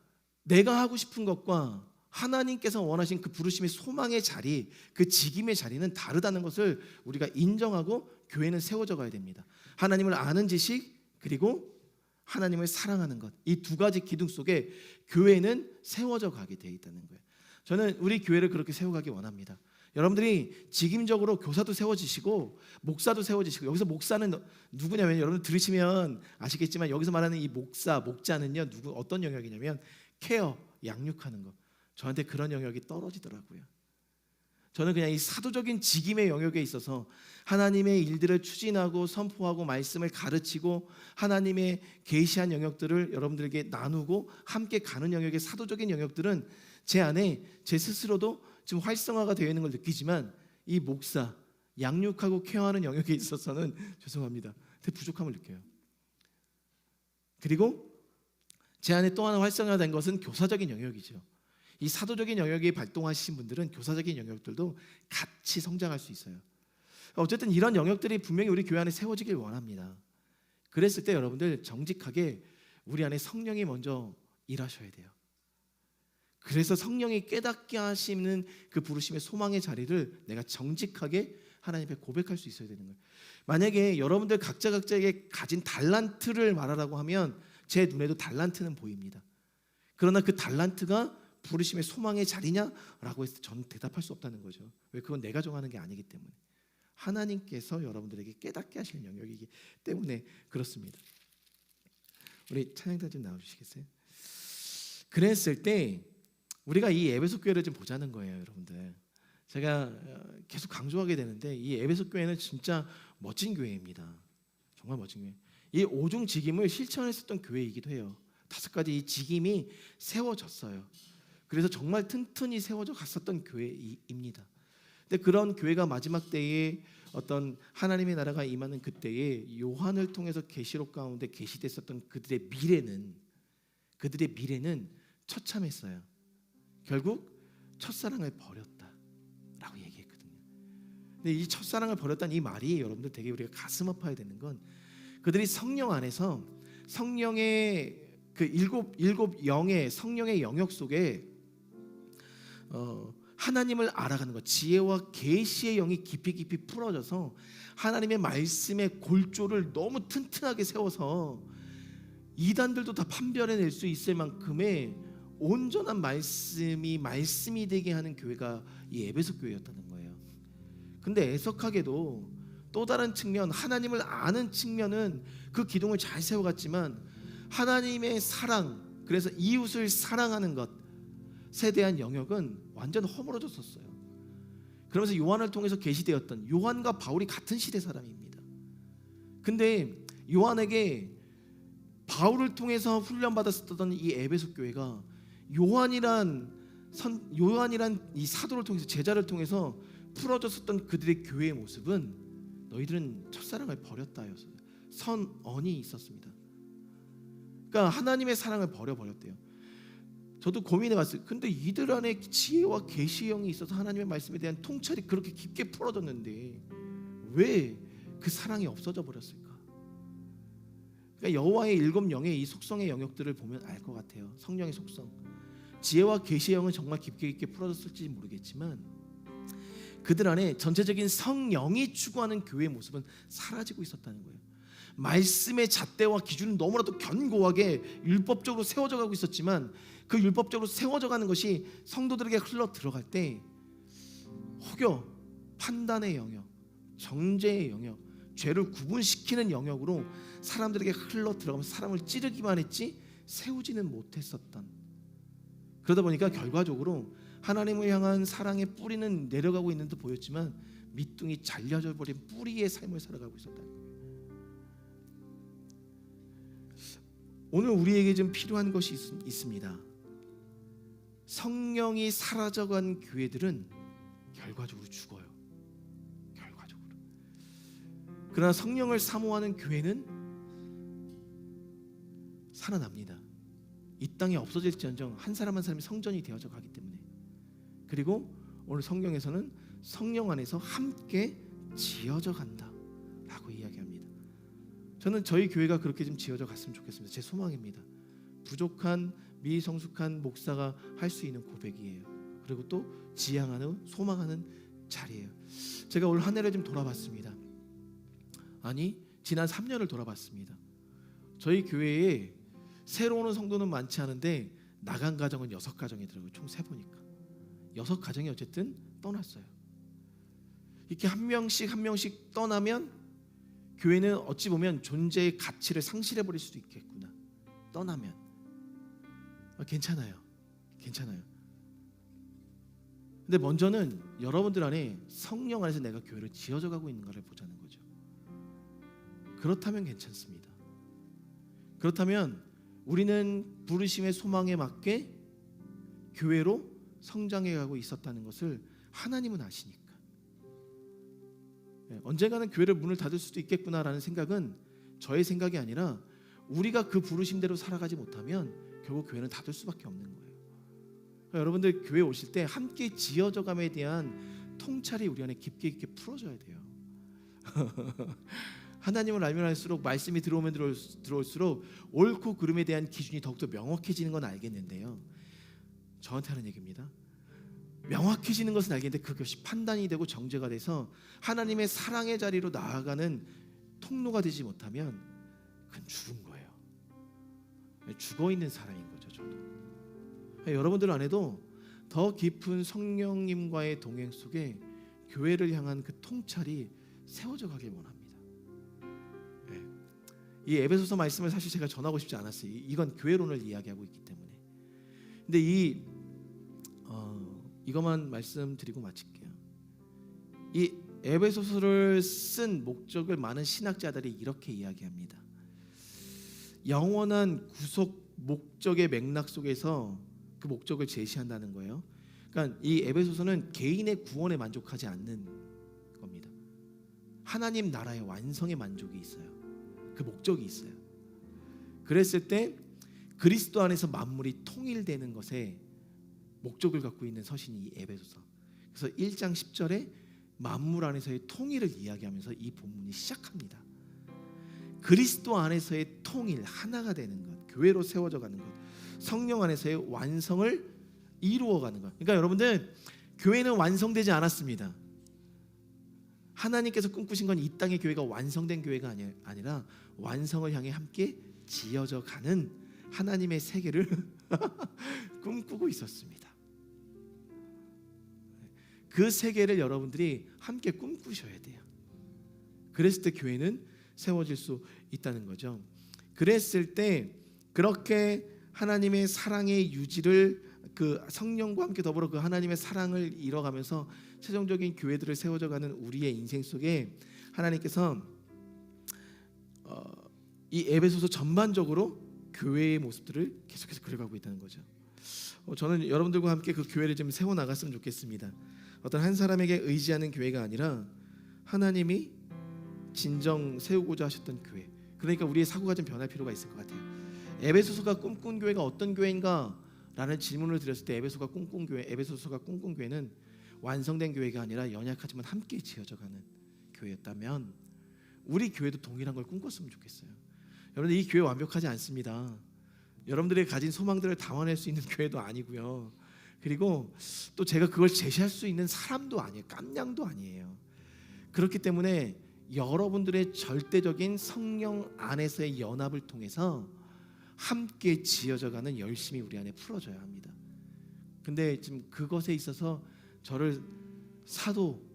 내가 하고 싶은 것과 하나님께서 원하신 그 부르심의 소망의 자리, 그 직임의 자리는 다르다는 것을 우리가 인정하고 교회는 세워져 가야 됩니다. 하나님을 아는 지식, 그리고 하나님을 사랑하는 것, 이 두 가지 기둥 속에 교회는 세워져 가게 되어 있다는 거예요. 저는 우리 교회를 그렇게 세워가기 원합니다. 여러분들이 직임적으로 교사도 세워지시고 목사도 세워지시고, 여기서 목사는 누구냐면, 여러분 들으시면 아시겠지만 여기서 말하는 이 목자는요, 어떤 영역이냐면 케어, 양육하는 것. 저한테 그런 영역이 떨어지더라고요. 저는 그냥 이 사도적인 직임의 영역에 있어서 하나님의 일들을 추진하고 선포하고 말씀을 가르치고 하나님의 계시한 영역들을 여러분들에게 나누고 함께 가는 영역의 사도적인 영역들은 제 안에 제 스스로도 지금 활성화가 되어 있는 걸 느끼지만, 이 목사, 양육하고 케어하는 영역에 있어서는 죄송합니다, 되게 부족함을 느껴요. 그리고 제 안에 또 하나 활성화된 것은 교사적인 영역이죠. 이 사도적인 영역에 발동하신 분들은 교사적인 영역들도 같이 성장할 수 있어요. 어쨌든 이런 영역들이 분명히 우리 교회 안에 세워지길 원합니다. 그랬을 때 여러분들 정직하게 우리 안에 성령이 먼저 일하셔야 돼요. 그래서 성령이 깨닫게 하시는 그 부르심의 소망의 자리를 내가 정직하게 하나님 앞에 고백할 수 있어야 되는 거예요. 만약에 여러분들 각자에게 가진 달란트를 말하라고 하면 제 눈에도 달란트는 보입니다. 그러나 그 달란트가 부르심의 소망의 자리냐라고 해서 저는 대답할 수 없다는 거죠. 왜? 그건 내가 정하는 게 아니기 때문에 하나님께서 여러분들에게 깨닫게 하시는 영역이기 때문에 그렇습니다. 우리 찬양단 좀 나와주시겠어요? 그랬을 때 우리가 이 에베소 교회를 좀 보자는 거예요, 여러분들. 제가 계속 강조하게 되는데 이 에베소 교회는 진짜 멋진 교회입니다. 정말 멋진 교회. 이 오중 직임을 실천했었던 교회이기도 해요. 5가지 이 직임이 세워졌어요. 그래서 정말 튼튼히 세워져 갔었던 교회입니다. 근데 그런 교회가 마지막 때에 어떤 하나님의 나라가 임하는 그때에 요한을 통해서 계시록 가운데 계시됐었던 그들의 미래는 처참했어요. 결국 첫사랑을 버렸다라고 얘기했거든요. 근데 이 첫사랑을 버렸다는 이 말이 여러분들 되게 우리가 가슴 아파야 되는 건, 그들이 성령 안에서 성령의 그 일곱 영의 성령의 영역 속에 하나님을 알아가는 것, 지혜와 계시의 영이 깊이 풀어져서 하나님의 말씀의 골조를 너무 튼튼하게 세워서 이단들도 다 판별해낼 수 있을 만큼의 온전한 말씀이 되게 하는 교회가 이 에베소 교회였다는 거예요. 근데 애석하게도 또 다른 측면, 하나님을 아는 측면은 그 기둥을 잘 세워갔지만 하나님의 사랑, 그래서 이웃을 사랑하는 것에 대한 영역은 완전 허물어졌었어요. 그러면서 요한을 통해서 계시되었던, 요한과 바울이 같은 시대 사람입니다. 근데 요한에게 바울을 통해서 훈련받았었던 이 에베소 교회가 요한이란 이 사도를 통해서, 제자를 통해서 풀어졌었던 그들의 교회의 모습은 너희들은 첫사랑을 버렸다였어요. 선언이 있었습니다. 그러니까 하나님의 사랑을 버려버렸대요. 저도 고민해봤어요. 근데 이들 안에 지혜와 계시의 영이 있어서 하나님의 말씀에 대한 통찰이 그렇게 깊게 풀어졌는데 왜 그 사랑이 없어져 버렸을까? 그러니까 여호와의 7 영의 이 속성의 영역들을 보면 알 것 같아요. 성령의 속성, 지혜와 계시의 영은 정말 깊게 풀어졌을지 모르겠지만 그들 안에 전체적인 성령이 추구하는 교회의 모습은 사라지고 있었다는 거예요. 말씀의 잣대와 기준은 너무나도 견고하게 율법적으로 세워져 가고 있었지만 그 율법적으로 세워져 가는 것이 성도들에게 흘러 들어갈 때 혹여 판단의 영역, 정죄의 영역, 죄를 구분시키는 영역으로 사람들에게 흘러 들어가면서 사람을 찌르기만 했지 세우지는 못했었던, 그러다 보니까 결과적으로 하나님을 향한 사랑의 뿌리는 내려가고 있는 듯 보였지만 밑둥이 잘려져 버린 뿌리의 삶을 살아가고 있었다는 거예요. 오늘 우리에게 좀 필요한 것이 있습니다. 성령이 사라져간 교회들은 결과적으로 죽어요. 결과적으로. 그러나 성령을 사모하는 교회는 살아납니다. 이 땅에 없어질지언정 한 사람 한 사람이 성전이 되어져 가기 때문에. 그리고 오늘 성경에서는 성령 안에서 함께 지어져 간다라고 이야기합니다. 저는 저희 교회가 그렇게 좀 지어져 갔으면 좋겠습니다. 제 소망입니다. 부족한 미성숙한 목사가 할 수 있는 고백이에요. 그리고 또 지향하는, 소망하는 자리예요. 제가 올 한 해를 좀 돌아봤습니다. 아니, 지난 3년을 돌아봤습니다. 저희 교회에 새로 오는 성도는 많지 않은데 나간 가정은 6가정이더라고요. 총 세보니까 6가정이 어쨌든 떠났어요. 이렇게 한 명씩 떠나면 교회는 어찌 보면 존재의 가치를 상실해 버릴 수도 있겠구나. 떠나면 괜찮아요. 근데 먼저는 여러분들 안에 성령 안에서 내가 교회를 지어져 가고 있는 것을 보자는 거죠. 그렇다면 괜찮습니다. 그렇다면 우리는 부르심의 소망에 맞게 교회로 성장해 가고 있었다는 것을 하나님은 아시니까. 언젠가는 교회를 문을 닫을 수도 있겠구나라는 생각은 저의 생각이 아니라 우리가 그 부르심대로 살아가지 못하면 결국 교회는 닫을 수밖에 없는 거예요. 그러니까 여러분들 교회 오실 때 함께 지어져감에 대한 통찰이 우리 안에 깊게 풀어져야 돼요. 하나님을 알면 알수록 말씀이 들어오면 들어올수록 옳고 그름에 대한 기준이 더욱더 명확해지는 건 알겠는데요. 저한테 하는 얘기입니다. 명확해지는 것은 알겠는데 그것이 판단이 되고 정죄가 돼서 하나님의 사랑의 자리로 나아가는 통로가 되지 못하면 그건 죽은 거예요. 죽어있는 사람인 거죠. 저도. 여러분들 안에도 더 깊은 성령님과의 동행 속에 교회를 향한 그 통찰이 세워져 가길 원합니다. 이 에베소서 말씀을 사실 제가 전하고 싶지 않았어요. 이건 교회론을 이야기하고 있기 때문에. 근데 이것만 말씀드리고 마칠게요. 이 에베소서를 쓴 목적을 많은 신학자들이 이렇게 이야기합니다. 영원한 구속 목적의 맥락 속에서 그 목적을 제시한다는 거예요. 그러니까 이 에베소서는 개인의 구원에 만족하지 않는 겁니다. 하나님 나라의 완성의 만족이 있어요. 그 목적이 있어요. 그랬을 때 그리스도 안에서 만물이 통일되는 것에 목적을 갖고 있는 서신이 이 에베소서. 그래서 1장 10절에 만물 안에서의 통일을 이야기하면서 이 본문이 시작합니다. 그리스도 안에서의 통일, 하나가 되는 것, 교회로 세워져 가는 것, 성령 안에서의 완성을 이루어가는 것. 그러니까 여러분들 교회는 완성되지 않았습니다. 하나님께서 꿈꾸신 건 이 땅의 교회가 완성된 교회가 아니라 완성을 향해 함께 지어져 가는 하나님의 세계를 꿈꾸고 있었습니다. 그 세계를 여러분들이 함께 꿈꾸셔야 돼요. 그랬을 때 교회는 세워질 수 있다는 거죠. 그랬을 때 그렇게 하나님의 사랑의 유지를 그 성령과 함께 더불어 그 하나님의 사랑을 이뤄가면서 최종적인 교회들을 세워져가는 우리의 인생 속에 하나님께서 이 에베소서 전반적으로 교회의 모습들을 계속해서 그려가고 있다는 거죠. 저는 여러분들과 함께 그 교회를 좀 세워나갔으면 좋겠습니다. 어떤 한 사람에게 의지하는 교회가 아니라 하나님이 진정 세우고자 하셨던 교회. 그러니까 우리의 사고가 좀 변할 필요가 있을 것 같아요. 에베소서가 꿈꾼 교회가 어떤 교회인가? 라는 질문을 드렸을 때 에베소서가 꿈꾼 교회는 완성된 교회가 아니라 연약하지만 함께 지어져가는 교회였다면 우리 교회도 동일한 걸 꿈꿨으면 좋겠어요. 여러분들, 이 교회 완벽하지 않습니다. 여러분들이 가진 소망들을 담아낼 수 있는 교회도 아니고요. 그리고 또 제가 그걸 제시할 수 있는 사람도 아니에요. 깜냥도 아니에요. 그렇기 때문에 여러분들의 절대적인 성령 안에서의 연합을 통해서 함께 지어져가는 열심이 우리 안에 풀어져야 합니다. 근데 지금 그것에 있어서 저를 사도,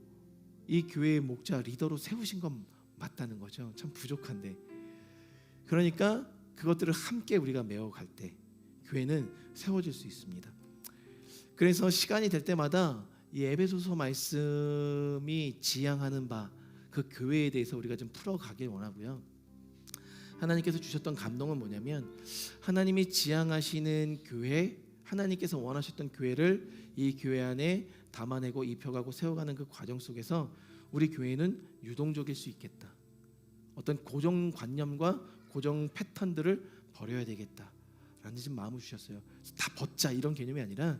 이 교회의 목자, 리더로 세우신 건 맞다는 거죠. 참 부족한데. 그러니까 그것들을 함께 우리가 메워갈 때 교회는 세워질 수 있습니다. 그래서 시간이 될 때마다 이 에베소서 말씀이 지향하는 바, 그 교회에 대해서 우리가 좀 풀어가길 원하고요. 하나님께서 주셨던 감동은 뭐냐면, 하나님이 지향하시는 교회, 하나님께서 원하셨던 교회를 이 교회 안에 담아내고 입혀가고 세워가는 그 과정 속에서 우리 교회는 유동적일 수 있겠다. 어떤 고정관념과 고정 패턴들을 버려야 되겠다라는 지금 마음을 주셨어요. 다 벗자 이런 개념이 아니라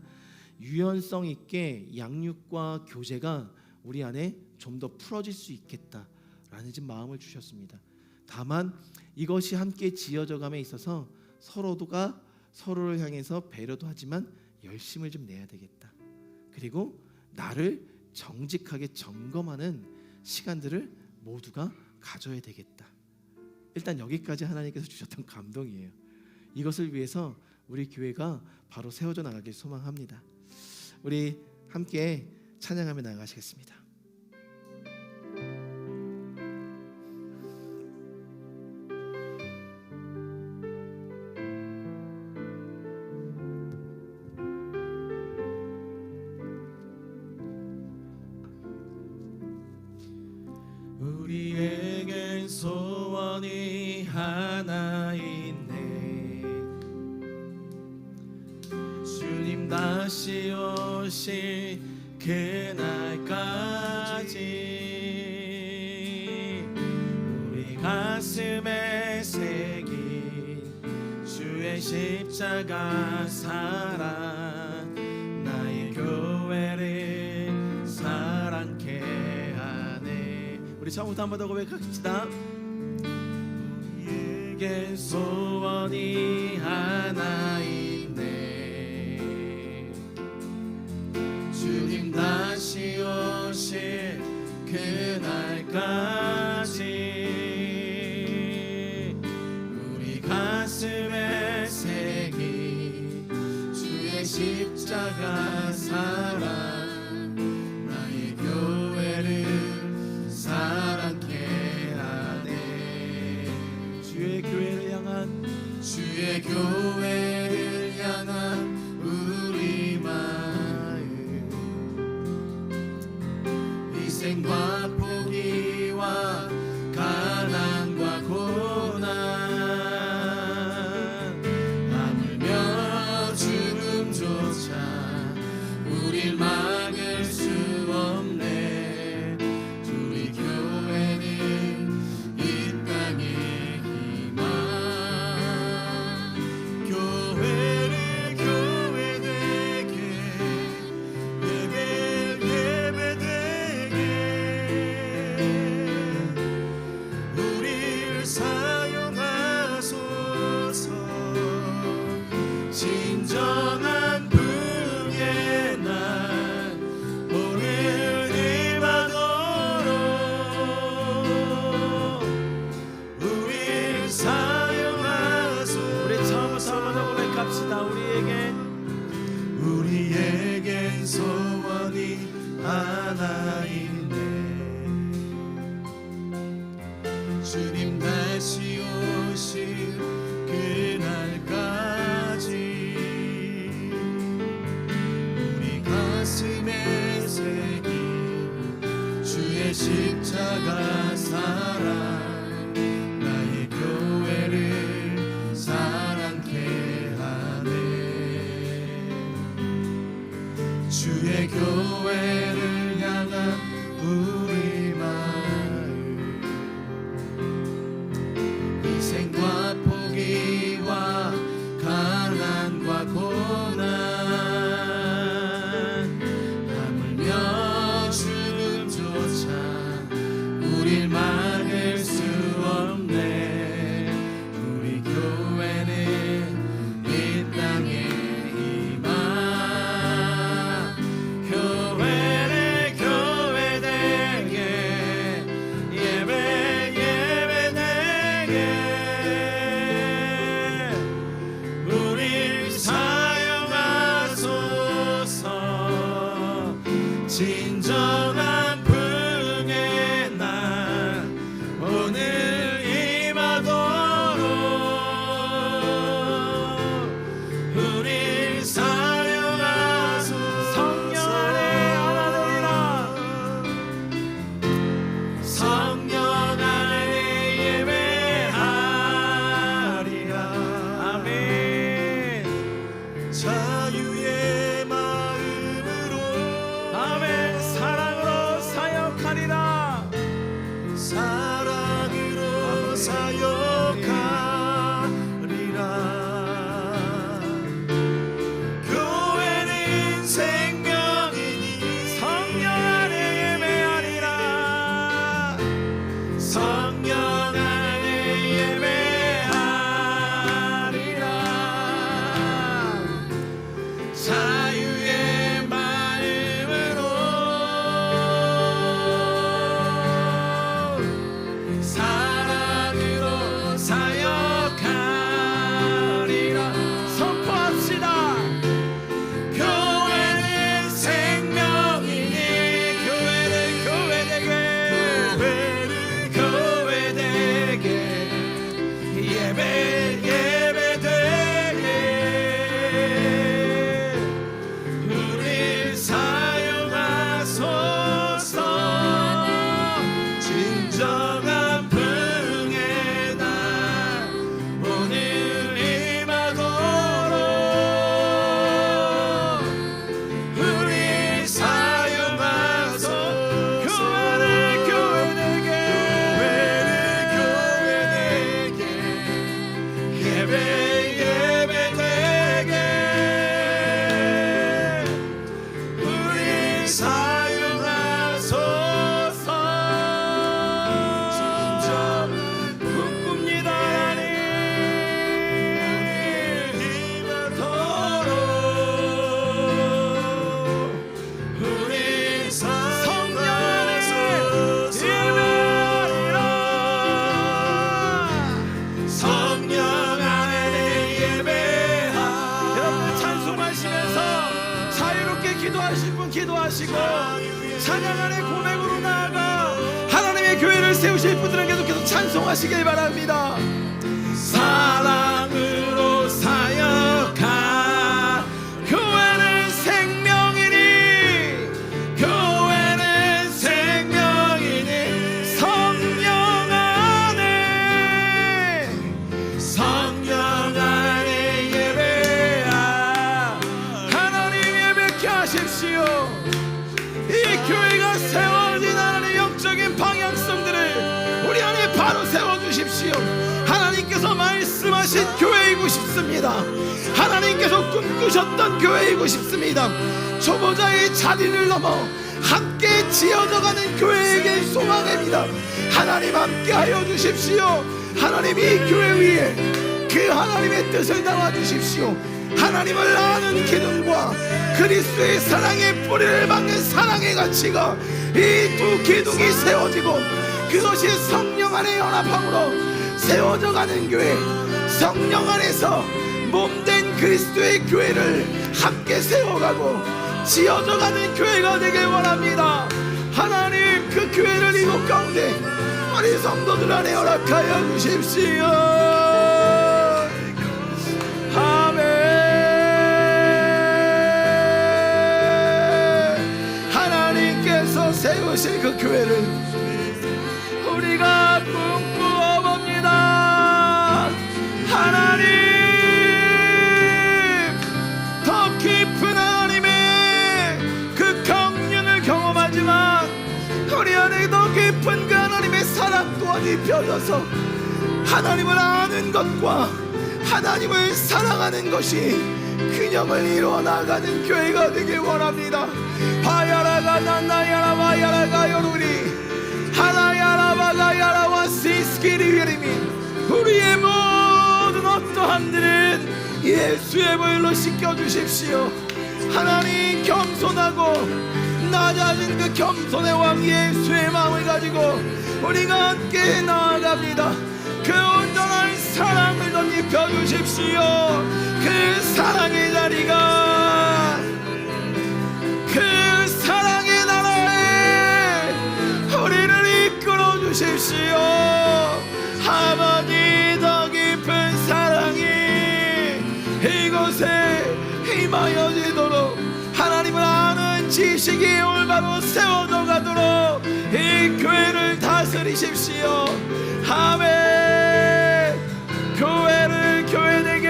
유연성 있게 양육과 교제가 우리 안에 좀 더 풀어질 수 있겠다라는 지금 마음을 주셨습니다. 다만 이것이 함께 지어져감에 있어서 서로가 서로를 향해서 배려도 하지만 열심을 좀 내야 되겠다. 그리고 나를 정직하게 점검하는 시간들을 모두가 가져야 되겠다. 일단 여기까지 하나님께서 주셨던 감동이에요. 이것을 위해서 우리 교회가 바로 세워져 나가길 소망합니다. 우리 함께 찬양하며 나가시겠습니다. 우리에겐 소원이 하나 있네. 주님 다시 오실 그날까지 우리 가슴에 새긴 주의 십자가 사랑, 나의 교회를 사랑케 하네. 우리 처음부터 한 번 더 고백합시다. 우리에겐 소원이 하나 있네. 주님 다시 오실 그날까지 우리 가슴에 새긴 주의 십자가 사랑, 나의 교회를 사랑케 하네. 주의 교회를 향한 우리 마음, 희생과 포기와 가난과 고난, 하물며 죽음조차 우릴 막을 수 없네. 우리 교회는 이 땅의 희망, 교회를 교회되게 내게 예배되게 우리를 사용하소서. 진정한 분의 날 오늘 일하도록 우리를 사용하소서. 우리 처음부터 한번 더 고백합시다. 우리에겐 소원이 하나 있네. 주님 다시 오실 그날까지 우릴 막을 수 없네. 우리 교회는 이 땅에 임하. 교회를 교회되게 예배 예배되게 우릴 사용하소서. 진정한 부흥의 날 오늘 임하도록 우릴 사용하소서. 성령 안에 하나되리라. 성령 안에 예배하리라. 아멘. 자유의 마음으로 아멘. 사랑으로 사역하리라. 사랑으로 사역하리라. 교회는 생명이니 성령 안에 예배하리라. 성령 안에 예배하리라. 자유의 마음으로 사랑으로 사역하리라. 선포합시다. 교회는 생명이니 교회는 교회되게 교회되게 예배 예배되게 우릴 사용하소서. 진정한 부흥의 날 오늘 임하도록 우릴 사용하소서. 교회를 교회되게 예배 예배되게 우릴 사용하소서. 꿈꿉니다 하나님. 임하도록 우릴 성령 안에 예배하리라. 성령 안에 예배하. 여러분 찬송하시면서 자유롭게 기도하실 분 기도하시고 찬양 안에 고백으로 나아가 하나님의 교회를 세우실 분들은 계속해서 찬송하시길 바랍니다. 사랑으로 사역하. 교회는 생명이니 교회는 생명이니 성령 안에 예배하. 하나님 예배케 하십시오. 이 교회가 세워진 하나님의 영적인 방향성들을 우리 안에 바로 세워주십시오. 하나님께서 말씀하신 교회이고 싶습니다. 하나님께서 꿈꾸셨던 교회이고 싶습니다. 초보자의 자리를 넘어 함께 지어져가는 교회에게 소망입니다. 하나님 함께하여 주십시오. 하나님 이 교회 위에 그 하나님의 뜻을 담아주십시오. 하나님을 아는 기둥과 그리스도의 사랑의 뿌리를 박는 사랑의 가치가 이 두 기둥이 세워지고 그것이 성령 안의 연합함으로 세워져가는 교회, 성령 안에서 몸된 그리스도의 교회를 함께 세워가고 지어져가는 교회가 되길 원합니다. 하나님 그 교회를 이곳 가운데 우리 성도들 안에 허락하여 주십시오. 아멘. 하나님께서 세우실 그 교회를 우리가 꿈꾸어 봅니다. 하나님 더 깊은 하나님의 그 경륜을 경험하지만 우리 안에 더 깊은 그 하나님의 사랑 또한 입혀져서 하나님을 아는 것과 하나님을 사랑하는 것이 균형을 이루어 나가는 교회가 되길 원합니다. 바야라가 난나야라 바야라가 요루리 하나야라바 스키리게리미 우리의 모든 어떠한 일은 예수의 보혈로 씻겨주십시오. 하나님 겸손하고 낮아진 그 겸손의 왕 예수의 마음을 가지고 우리가 함께 나아갑니다. 그 온전한 사랑을 덧입혀 주십시오. 그 사랑의 자리가 그 사랑의 나라에 우리를 이끌어 주십시오. 아버지 더 깊은 사랑이 이곳에 임하여지도록 하나님을 아는 지식이 올바로 세워져 가도록 이 교회를 다스리십시오. 아멘. 교회를 교회되게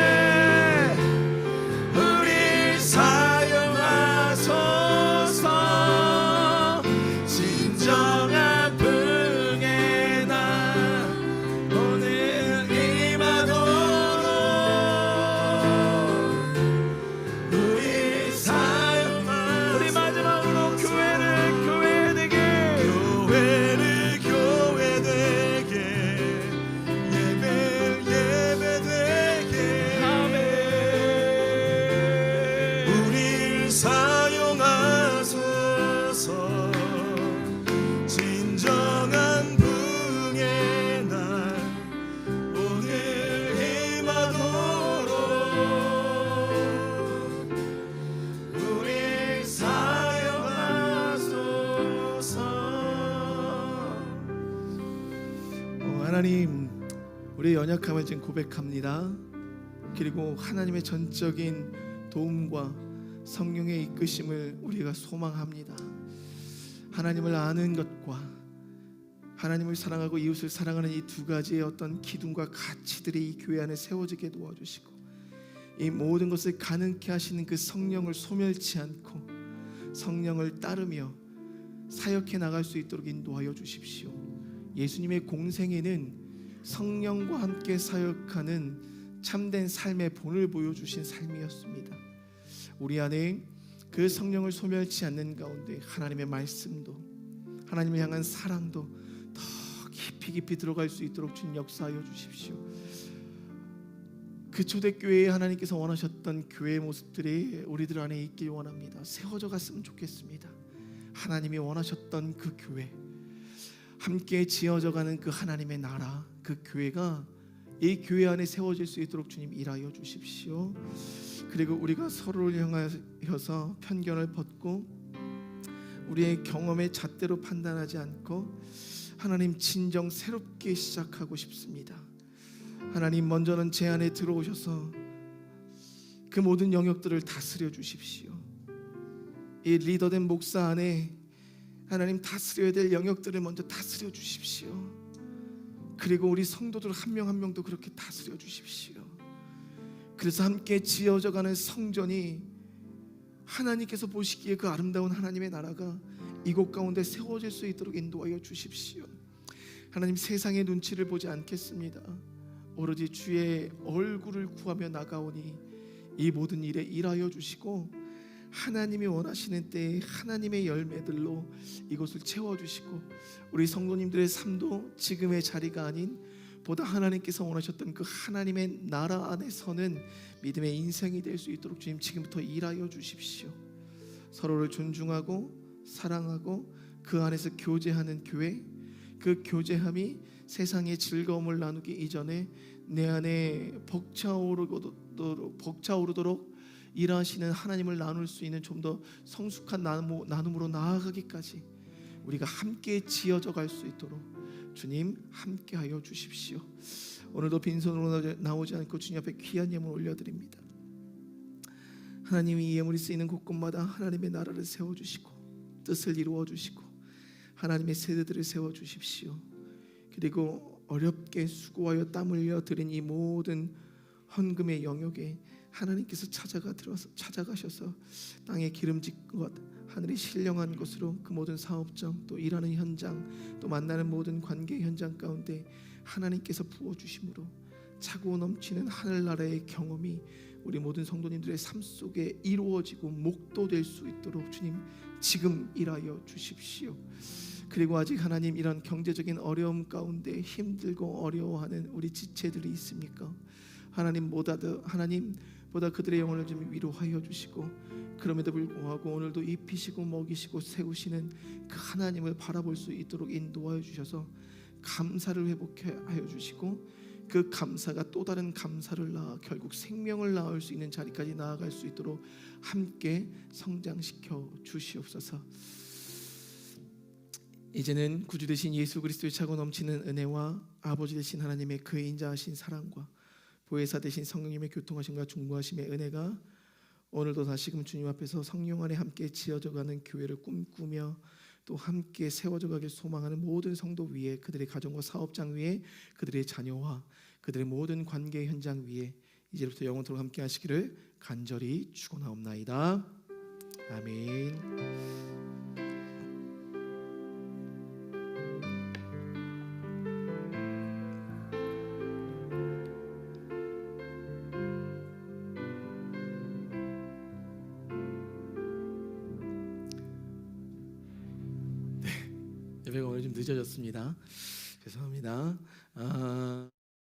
아멘. 우리 사용하소서. 진정한 풍의 날 오늘 임하도록 우리 마지막으로 교회를 교회되게 예배되게 아멘. 우릴 사용하소서. 진정한 풍의 날 오늘 임하도록 우릴 사용하소서. 하나님, 우리의 연약함을 지금 고백합니다. 그리고 하나님의 전적인 도움과 성령의 이끄심을 우리가 소망합니다. 하나님을 아는 것과 하나님을 사랑하고 이웃을 사랑하는 이 두 가지의 어떤 기둥과 가치들이 이 교회 안에 세워지게 도와주시고 이 모든 것을 가능케 하시는 그 성령을 소멸치 않고 성령을 따르며 사역해 나갈 수 있도록 인도하여 주십시오. 예수님의 공생애는 성령과 함께 사역하는 참된 삶의 본을 보여주신 삶이었습니다. 우리 안에 그 성령을 소멸치 않는 가운데 하나님의 말씀도 하나님을 향한 사랑도 더 깊이 들어갈 수 있도록 주님 역사하여 주십시오. 그 초대교회에 하나님께서 원하셨던 교회의 모습들이 우리들 안에 있길 원합니다. 세워져 갔으면 좋겠습니다. 하나님이 원하셨던 그 교회, 함께 지어져가는 그 하나님의 나라, 그 교회가 이 교회 안에 세워질 수 있도록 주님 일하여 주십시오. 그리고 우리가 서로를 향하여서 편견을 벗고 우리의 경험의 잣대로 판단하지 않고 하나님 진정 새롭게 시작하고 싶습니다. 하나님, 먼저는 제 안에 들어오셔서 그 모든 영역들을 다스려 주십시오. 이 리더된 목사 안에 하나님 다스려야 될 영역들을 먼저 다스려 주십시오. 그리고 우리 성도들 한 명 한 명도 그렇게 다스려 주십시오. 그래서 함께 지어져가는 성전이 하나님께서 보시기에 그 아름다운 하나님의 나라가 이곳 가운데 세워질 수 있도록 인도하여 주십시오. 하나님, 세상의 눈치를 보지 않겠습니다. 오로지 주의 얼굴을 구하며 나가오니 이 모든 일에 일하여 주시고 하나님이 원하시는 때에 하나님의 열매들로 이곳을 채워주시고 우리 성도님들의 삶도 지금의 자리가 아닌 보다 하나님께서 원하셨던 그 하나님의 나라 안에 서는 믿음의 인생이 될 수 있도록 주님 지금부터 일하여 주십시오. 서로를 존중하고 사랑하고 그 안에서 교제하는 교회, 그 교제함이 세상의 즐거움을 나누기 이전에 내 안에 벅차오르도록 일하시는 하나님을 나눌 수 있는 좀 더 성숙한 나눔으로 나아가기까지 우리가 함께 지어져 갈 수 있도록 주님 함께하여 주십시오. 오늘도 빈손으로 나오지 않고 주님 앞에 귀한 예물 올려드립니다. 하나님이 이 예물이 쓰이는 곳곳마다 하나님의 나라를 세워주시고 뜻을 이루어주시고 하나님의 세대들을 세워주십시오. 그리고 어렵게 수고하여 땀 흘려 드린 이 모든 헌금의 영역에 하나님께서 찾아가셔서 땅에 기름진 것, 하늘이 신령한 것으로 그 모든 사업장, 또 일하는 현장, 또 만나는 모든 관계 현장 가운데 하나님께서 부어주심으로 차고 넘치는 하늘나라의 경험이 우리 모든 성도님들의 삶 속에 이루어지고 목도될 수 있도록 주님 지금 일하여 주십시오. 그리고 아직 하나님 이런 경제적인 어려움 가운데 힘들고 어려워하는 우리 지체들이 있습니까? 하나님보다 그들의 영혼을 좀 위로하여 주시고, 그럼에도 불구하고 오늘도 입히시고 먹이시고 세우시는 그 하나님을 바라볼 수 있도록 인도하여 주셔서 감사를 회복하여 주시고, 그 감사가 또 다른 감사를 낳아 결국 생명을 낳을 수 있는 자리까지 나아갈 수 있도록 함께 성장시켜 주시옵소서. 이제는 구주 되신 예수 그리스도의 차고 넘치는 은혜와 아버지 되신 하나님의 그 인자하신 사랑과 보혜사 되신 성령님의 교통하심과 중보하심의 은혜가 오늘도 다시금 주님 앞에서 성령 안에 함께 지어져가는 교회를 꿈꾸며 또 함께 세워져 가길 소망하는 모든 성도 위에, 그들의 가정과 사업장 위에, 그들의 자녀와 그들의 모든 관계 현장 위에 이제부터 영원토록 함께 하시기를 간절히 축원하옵나이다. 아멘. 예배가 오늘 좀 늦어졌습니다. 죄송합니다.